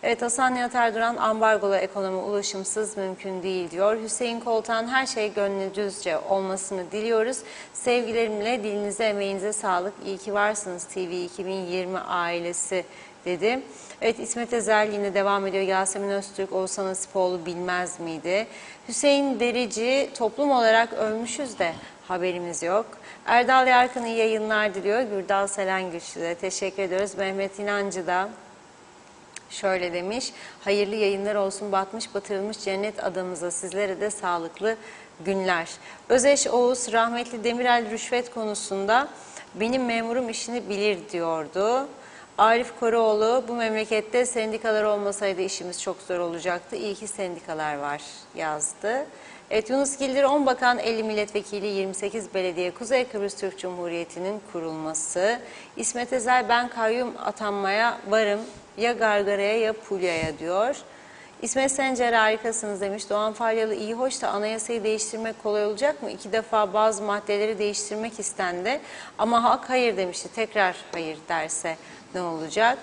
Evet, Hasan Nihat Erduran, ambargolu ekonomi ulaşımsız mümkün değil diyor. Hüseyin Koltan, her şey gönlünüzce olmasını diliyoruz. Sevgilerimle dilinize, emeğinize sağlık. İyi ki varsınız TV 2020 ailesi dedi. Evet, İsmet Ezel yine devam ediyor. Yasemin Öztürk, Oğuzhan Asipoğlu bilmez miydi? Hüseyin Derici, toplum olarak ölmüşüz de haberimiz yok. Erdal Yarkın iyi yayınlar diliyor. Gürdal Selengüçlü de teşekkür ediyoruz. Mehmet İnancı da şöyle demiş, hayırlı yayınlar olsun, batmış batırılmış cennet adamıza, sizlere de sağlıklı günler. Özeş Oğuz, rahmetli Demirel rüşvet konusunda benim memurum işini bilir diyordu. Arif Koroğlu, bu memlekette sendikalar olmasaydı işimiz çok zor olacaktı. İyi ki sendikalar var yazdı. Evet, Yunus Gildir 10 bakan 50 milletvekili 28 belediye Kuzey Kıbrıs Türk Cumhuriyeti'nin kurulması. İsmet Ezel ben kayyum atanmaya varım ya Gargara'ya ya Pulya'ya diyor. İsmet Sencer harikasınız demiş. Doğan Falyalı iyi hoş da anayasayı değiştirmek kolay olacak mı? 2 defa bazı maddeleri değiştirmek istendi ama halk hayır demişti. Tekrar hayır derse ne olacak?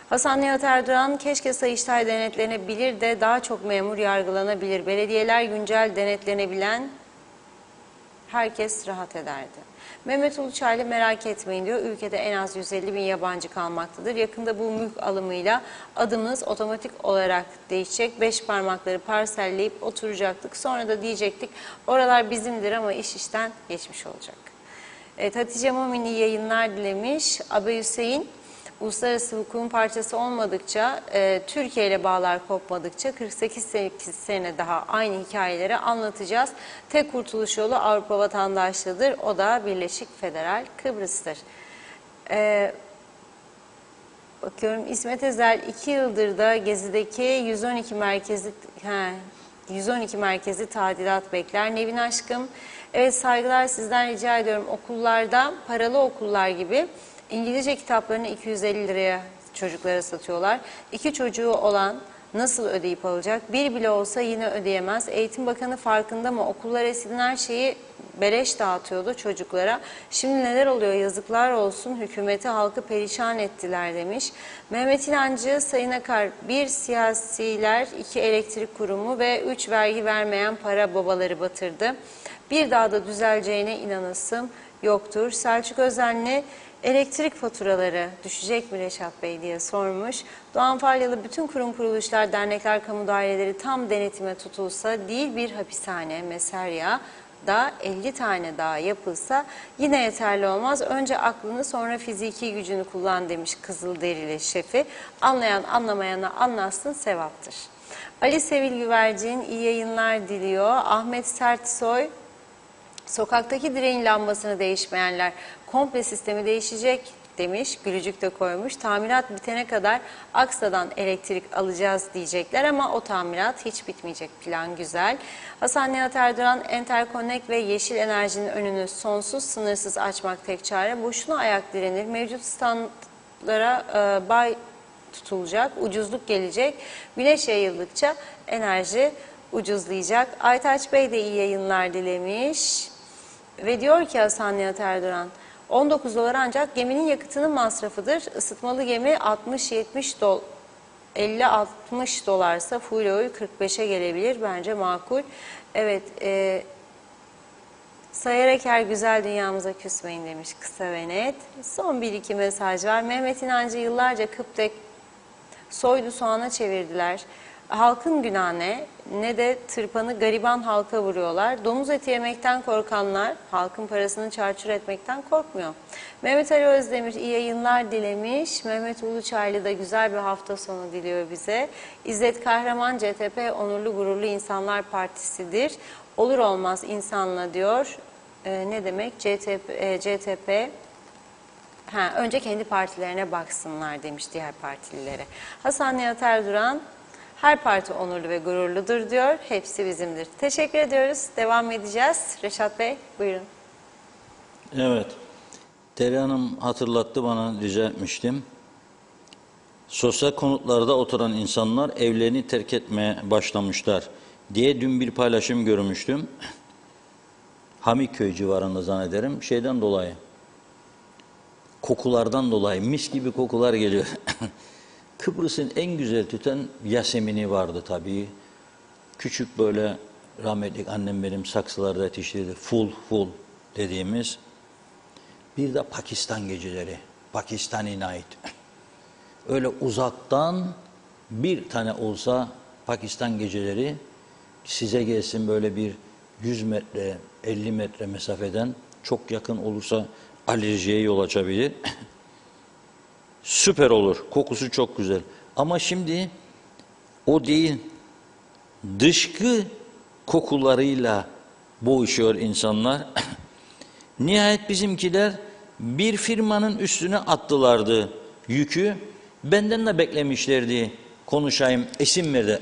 Hasan Nihat Erduran, keşke Sayıştay denetlenebilir de daha çok memur yargılanabilir. Belediyeler güncel denetlenebilen herkes rahat ederdi. Mehmet Uluçaylı merak etmeyin diyor. Ülkede en az 150 bin yabancı kalmaktadır. Yakında bu mülk alımıyla adımız otomatik olarak değişecek. 5 parmakları parselleyip oturacaktık. Sonra da diyecektik oralar bizimdir ama iş işten geçmiş olacak. Evet, Hatice Mumin iyi yayınlar dilemiş. Abe Hüseyin, uluslararası hukukun parçası olmadıkça, Türkiye ile bağlar kopmadıkça 48 sene daha aynı hikayeleri anlatacağız. Tek kurtuluş yolu Avrupa vatandaşlığıdır. O da Birleşik Federal Kıbrıs'tır. Bakıyorum İsmet Ezel 2 yıldır da Gezi'deki 112 merkezi tadilat bekler. Nevin Aşkım, evet saygılar, sizden rica ediyorum okullarda paralı okullar gibi İngilizce kitaplarını 250 liraya çocuklara satıyorlar. 2 çocuğu olan nasıl ödeyip alacak? Bir bile olsa yine ödeyemez. Eğitim Bakanı farkında mı? Okullar eskiden her şeyi beleş dağıtıyordu çocuklara. Şimdi neler oluyor? Yazıklar olsun. Hükümeti, halkı perişan ettiler demiş. Mehmet İnancı, Sayın Akar, 1 siyasiler, 2 elektrik kurumu ve 3 vergi vermeyen para babaları batırdı. Bir daha da düzeleceğine inanasım yoktur. Selçuk Özenli, elektrik faturaları düşecek mi Reşat Bey diye sormuş. Doğan Falyalı, bütün kurum kuruluşlar, dernekler, kamu daireleri tam denetime tutulsa, değil bir hapishane, Meserya da 50 tane daha yapılsa yine yeterli olmaz. Önce aklını sonra fiziki gücünü kullan demiş Kızılderili şefi. Anlayan anlamayana anlatsın, sevaptır. Ali Sevil Güvercin iyi yayınlar diliyor. Ahmet Sertsoy, sokaktaki direğin lambasını değişmeyenler komple sistemi değişecek demiş. Gülücük de koymuş. Tamirat bitene kadar Aksa'dan elektrik alacağız diyecekler ama o tamirat hiç bitmeyecek. Plan güzel. Hasan Nihat Erduran, Enterconnect ve yeşil enerjinin önünü sonsuz sınırsız açmak tek çare. Boşuna ayak direnir. Mevcut standlara bay tutulacak. Ucuzluk gelecek. Güneş yayıldıkça enerji ucuzlayacak. Aytaç Bey de iyi yayınlar dilemiş. Ve diyor ki Hasan Nihat Erduran, 19 dolar ancak geminin yakıtının masrafıdır. Isıtmalı gemi 50-60 dolarsa full oil 45'e gelebilir. Bence makul. Evet, Sayar Eker güzel dünyamıza küsmeyin demiş, kısa ve net. Son bir iki mesaj var. Mehmet İnancı yıllarca Kıptek soydu soğana çevirdiler. Halkın günahı ne de tırpanı gariban halka vuruyorlar. Domuz eti yemekten korkanlar halkın parasını çarçur etmekten korkmuyor. Mehmet Ali Özdemir iyi yayınlar dilemiş. Mehmet Uluçaylı da güzel bir hafta sonu diliyor bize. İzzet Kahraman CTP onurlu gururlu insanlar partisidir. Olur olmaz insanla diyor. Ne demek? CTP önce kendi partilerine baksınlar demiş diğer partililere. Hasan Nihat Erduran, her parti onurlu ve gururludur diyor. Hepsi bizimdir. Teşekkür ediyoruz. Devam edeceğiz. Reşat Bey buyurun. Evet. Tere Hanım hatırlattı, bana rica etmiştim. Sosyal konutlarda oturan insanlar evlerini terk etmeye başlamışlar diye dün bir paylaşım görmüştüm. Hamiköy civarında zannederim. Şeyden dolayı, kokulardan dolayı mis gibi kokular geliyor. Kıbrıs'ın en güzel tüten Yasemini vardı tabii. Küçük böyle, rahmetli annem benim saksılarda yetiştirdi. Full dediğimiz. Bir de Pakistan geceleri. Pakistani night. Öyle uzaktan bir tane olsa Pakistan geceleri size gelsin, böyle bir 100 metre, 50 metre mesafeden, çok yakın olursa alerjiye yol açabilir. Süper olur. Kokusu çok güzel. Ama şimdi o değil, dışkı kokularıyla boğuşuyor insanlar. Nihayet bizimkiler bir firmanın üstüne attılardı yükü. Benden de beklemişlerdi konuşayım, esim verdi.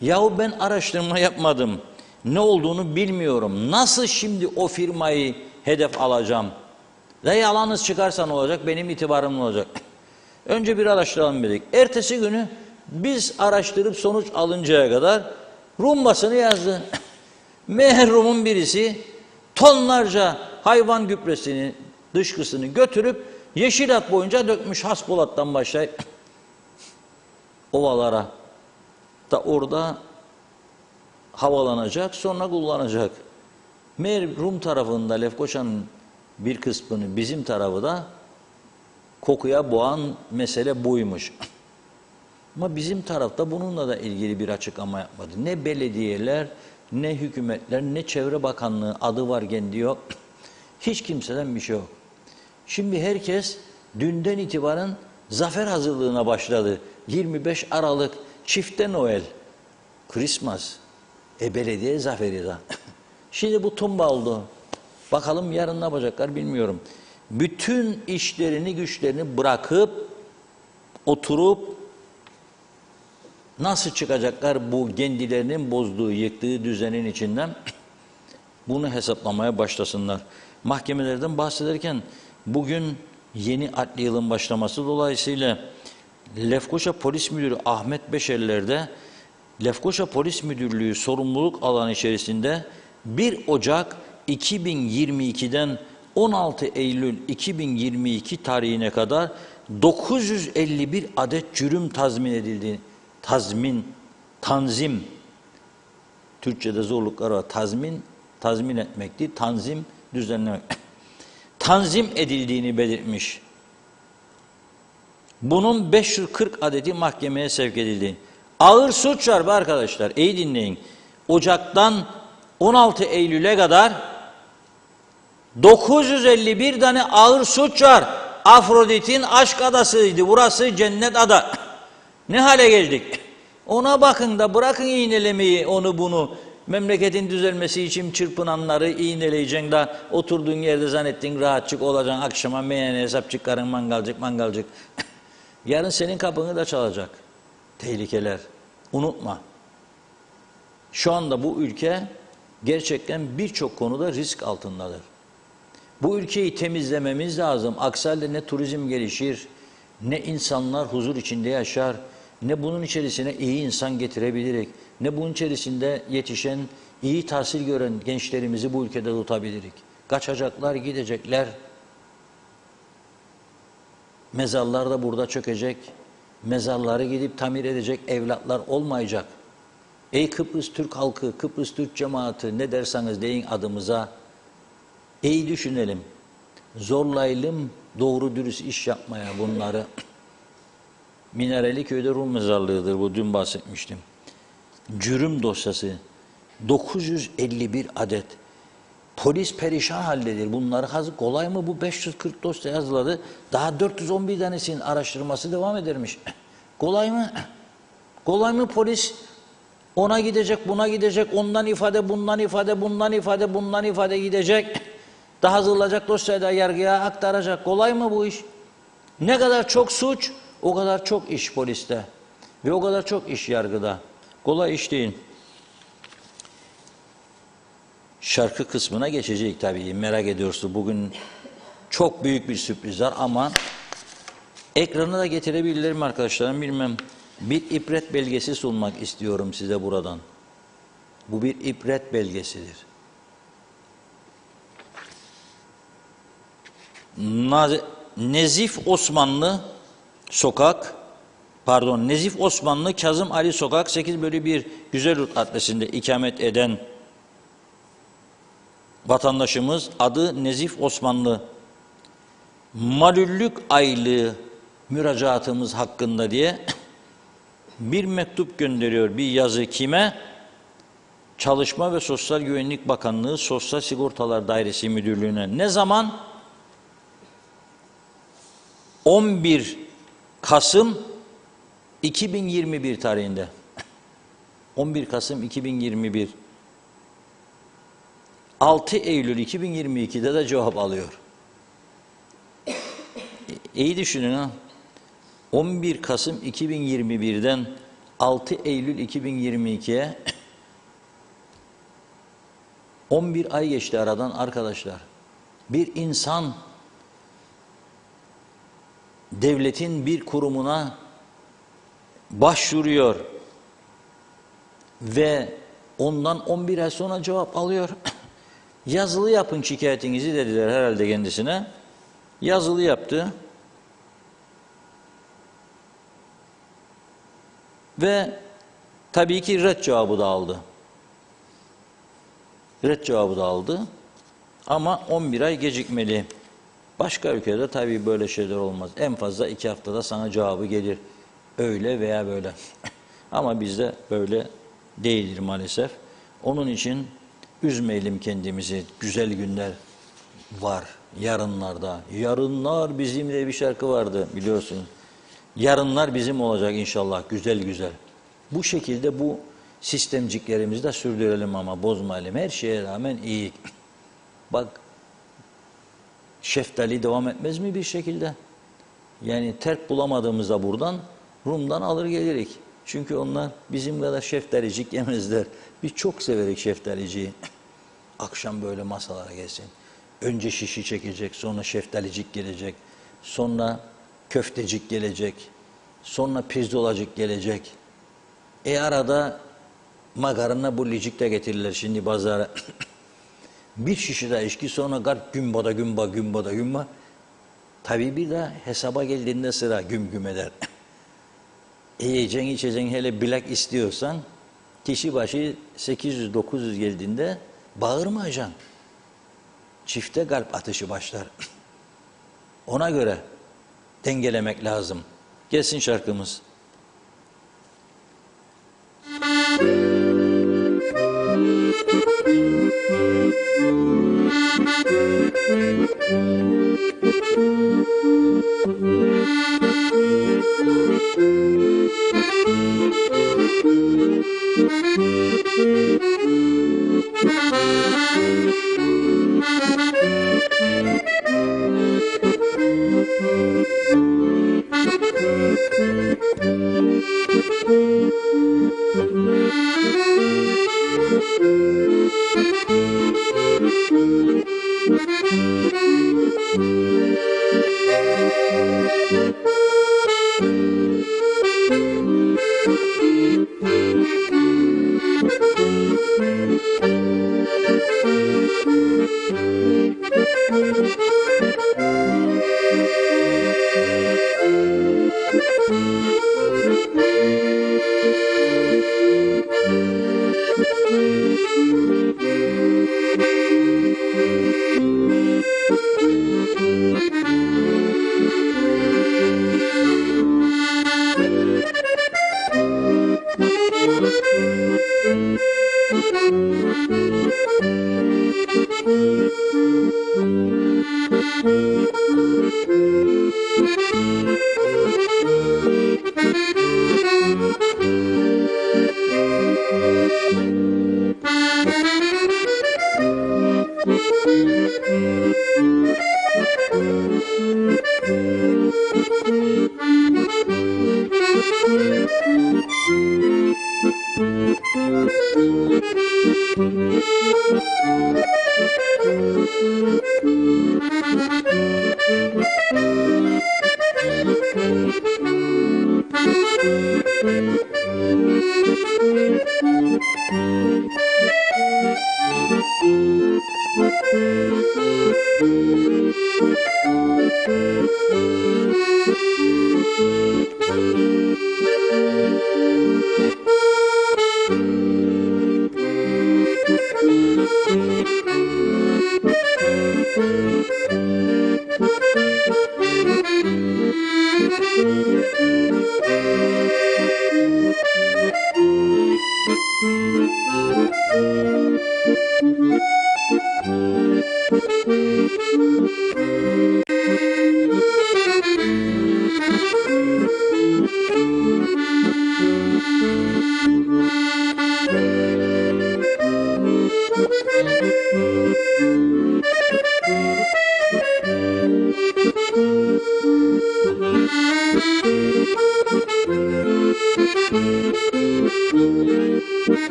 Yahu ben araştırma yapmadım. Ne olduğunu bilmiyorum. Nasıl şimdi o firmayı hedef alacağım? Ve yalanınız çıkarsa ne olacak? Benim itibarım ne olacak? Önce bir araştıralım dedik. Ertesi günü biz araştırıp sonuç alıncaya kadar Rum basını yazdı. Meğer Rum'un birisi tonlarca hayvan gübresini, dışkısını götürüp Yeşilhat boyunca dökmüş, Haspolat'tan başlayıp ovalara. Da orada havalanacak, sonra kullanacak. Meğer Rum tarafında Lefkoşa'nın bir kısmını, bizim tarafı da kokuya boğan mesele buymuş. Ama bizim tarafta bununla da ilgili bir açıklama yapmadı. Ne belediyeler, ne hükümetler, ne Çevre Bakanlığı, adı var kendi yok. Hiç kimseden bir şey yok. Şimdi herkes dünden itibaren zafer hazırlığına başladı. 25 Aralık, çifte Noel, Christmas, belediye zaferi de. Şimdi bu tumba oldu. Bakalım yarın ne yapacaklar bilmiyorum. Bütün işlerini, güçlerini bırakıp, oturup nasıl çıkacaklar bu kendilerinin bozduğu, yıktığı düzenin içinden? Bunu hesaplamaya başlasınlar. Mahkemelerden bahsederken bugün yeni adli yılın başlaması dolayısıyla Lefkoşa Polis Müdürü Ahmet Beşerler'de Lefkoşa Polis Müdürlüğü sorumluluk alanı içerisinde 1 Ocak 2022'den 16 Eylül 2022 tarihine kadar 951 adet cürüm tazmin edildi. Tanzim. Türkçe'de zorluklar var. Tazmin etmek değil, tanzim, düzenlemek. Tanzim edildiğini belirtmiş. Bunun 540 adeti mahkemeye sevk edildi. Ağır suç var be arkadaşlar. İyi dinleyin. Ocak'tan 16 Eylül'e kadar 951 tane ağır suç var. Afrodit'in aşk adasıydı. Burası cennet ada. Ne hale geldik? Ona bakın da bırakın iğnelemeyi, onu bunu. Memleketin düzelmesi için çırpınanları iğneleyeceksin de oturduğun yerde zannettin rahatçık olacaksın. Akşama meyhane hesapçık, karın mangalcık. Yarın senin kapını da çalacak. Tehlikeler. Unutma. Şu anda bu ülke gerçekten birçok konuda risk altındadır. Bu ülkeyi temizlememiz lazım. Aksi halde ne turizm gelişir, ne insanlar huzur içinde yaşar, ne bunun içerisine iyi insan getirebilirik, ne bunun içerisinde yetişen, iyi tahsil gören gençlerimizi bu ülkede tutabilirik. Kaçacaklar, gidecekler. Mezarlar da burada çökecek. Mezarları gidip tamir edecek evlatlar olmayacak. Ey Kıbrıs Türk halkı, Kıbrıs Türk cemaati, ne derseniz deyin adımıza. İyi düşünelim. Zorlayalım doğru dürüst iş yapmaya bunları. Minareli Köy'de Rum mezarlığıdır bu, dün bahsetmiştim. Cürüm dosyası 951 adet. Polis perişan haldedir. Bunları kolay mı bu 540 dosya yazıladı. Daha 411 tanesinin araştırması devam edermiş. Kolay mı? Kolay mı polis? Ona gidecek, buna gidecek, ondan ifade, bundan ifade, bundan ifade, bundan ifade gidecek. Daha hazırlayacak dosyayı da yargıya aktaracak. Kolay mı bu iş? Ne kadar çok suç, o kadar çok iş poliste. Ve o kadar çok iş yargıda. Kolay iş değil. Şarkı kısmına geçecek tabii. Merak ediyorsunuz. Bugün çok büyük bir sürpriz var ama ekrana da getirebilirim arkadaşlarım, bilmem. Bir ibret belgesi sunmak istiyorum size buradan. Bu bir ibret belgesidir. Nezif Osmanlı Kazım Ali Sokak 8/1 Güzelyurt adresinde ikamet eden vatandaşımız, adı Nezif Osmanlı, malüllük aylığı müracaatımız hakkında diye bir mektup gönderiyor, bir yazı kime? Çalışma ve Sosyal Güvenlik Bakanlığı Sosyal Sigortalar Dairesi Müdürlüğü'ne. Ne zaman? 11 Kasım 2021 tarihinde. 11 Kasım 2021. 6 Eylül 2022'de de cevap alıyor. İyi düşünün ha. 11 Kasım 2021'den 6 Eylül 2022'ye 11 ay geçti aradan arkadaşlar. Bir insan devletin bir kurumuna başvuruyor ve ondan 11 ay sonra cevap alıyor. Yazılı yapın şikayetinizi dediler herhalde kendisine. Yazılı yaptı. Ve tabii ki red cevabı da aldı. Red cevabı da aldı. Ama 11 ay gecikmeli. Başka ülkede tabii böyle şeyler olmaz. En fazla 2 haftada sana cevabı gelir. Öyle veya böyle. Ama bizde böyle değildir maalesef. Onun için üzmeyelim kendimizi. Güzel günler var yarınlarda. Yarınlar bizim diye bir şarkı vardı biliyorsunuz. Yarınlar bizim olacak inşallah güzel güzel. Bu şekilde bu sistemciklerimizi de sürdürelim ama bozmayalım. Her şeye rağmen iyi. Bak şeftali devam etmez mi bir şekilde? Yani terk bulamadığımızda buradan Rum'dan alır gelirik. Çünkü onlar bizim kadar şeftalicik yemezler. Biz çok severik şeftaliciyi. Akşam böyle masalara gelsin. Önce şişi çekecek, sonra şeftalicik gelecek, sonra köftecik gelecek, sonra pirzolacık gelecek. Arada makarna bullicik de getirirler şimdi pazara. Bir şişe de içki, sonra garp gümbada gümba. Tabii bir de hesaba geldiğinde sıra güm eder. Yiyeceksin içeceksin, hele bilek istiyorsan kişi başı 800-900 geldiğinde bağırmayacaksın. Çifte kalp atışı başlar. Ona göre dengelemek lazım. Gelsin şarkımız.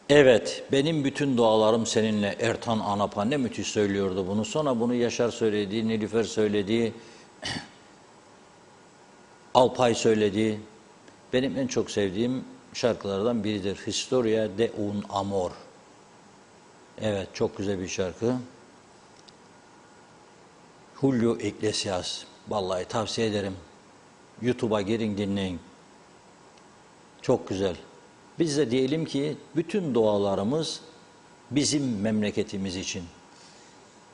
Evet, benim bütün dualarım seninle. Ertan Anapan ne müthiş söylüyordu bunu. Sonra bunu Yaşar söyledi, Nilüfer söyledi, Alpay söyledi. Benim en çok sevdiğim şarkılardan biridir. Historia de un amor. Evet, çok güzel bir şarkı. Julio Iglesias. Vallahi tavsiye ederim. YouTube'a girin, dinleyin. Çok güzel. Biz de diyelim ki bütün dualarımız bizim memleketimiz için,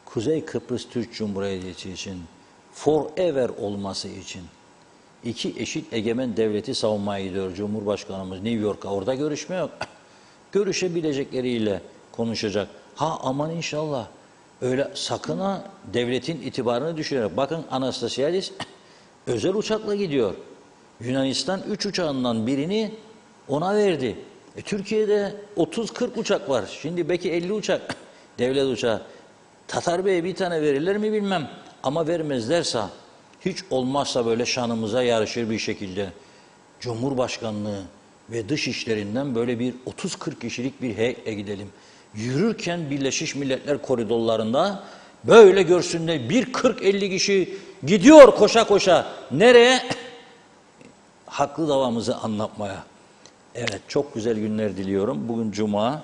Kuzey Kıbrıs Türk Cumhuriyeti için, forever olması için. İki eşit egemen devleti savunmaya gidiyor Cumhurbaşkanımız New York'a. Orada görüşme yok. Görüşebilecekleriyle konuşacak. Ha aman inşallah. Öyle sakın ha devletin itibarını düşürerek. Bakın Anastasiadis özel uçakla gidiyor. Yunanistan 3 uçağından birini ona verdi. Türkiye'de 30-40 uçak var. Şimdi belki 50 uçak devlet uçağı. Tatar Bey'e bir tane verirler mi bilmem. Ama vermezlerse hiç olmazsa böyle şanımıza yarışır bir şekilde Cumhurbaşkanlığı ve dış işlerinden böyle bir 30-40 kişilik bir heyetle gidelim. Yürürken Birleşmiş Milletler koridorlarında böyle görsünler bir 40-50 kişi gidiyor koşa koşa. Nereye? Haklı davamızı anlatmaya. Evet, çok güzel günler diliyorum. Bugün Cuma,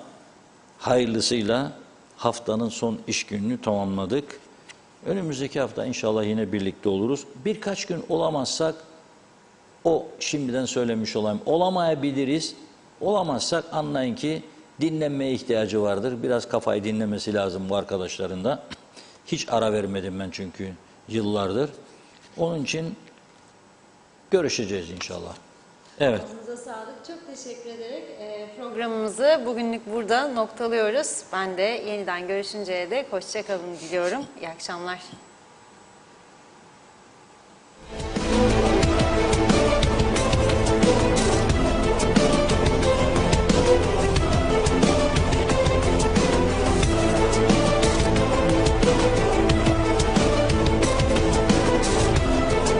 hayırlısıyla haftanın son iş gününü tamamladık. Önümüzdeki hafta inşallah yine birlikte oluruz. Birkaç gün olamazsak, o şimdiden söylemiş olayım, olamayabiliriz. Olamazsak anlayın ki dinlenmeye ihtiyacı vardır. Biraz kafayı dinlemesi lazım bu arkadaşların da. Hiç ara vermedim ben çünkü yıllardır. Onun için görüşeceğiz inşallah. Evet. Ağzınıza sağlık. Çok teşekkür ederek programımızı bugünlük burada noktalıyoruz. Ben de yeniden görüşünceye dek hoşça kalın diliyorum. İyi akşamlar.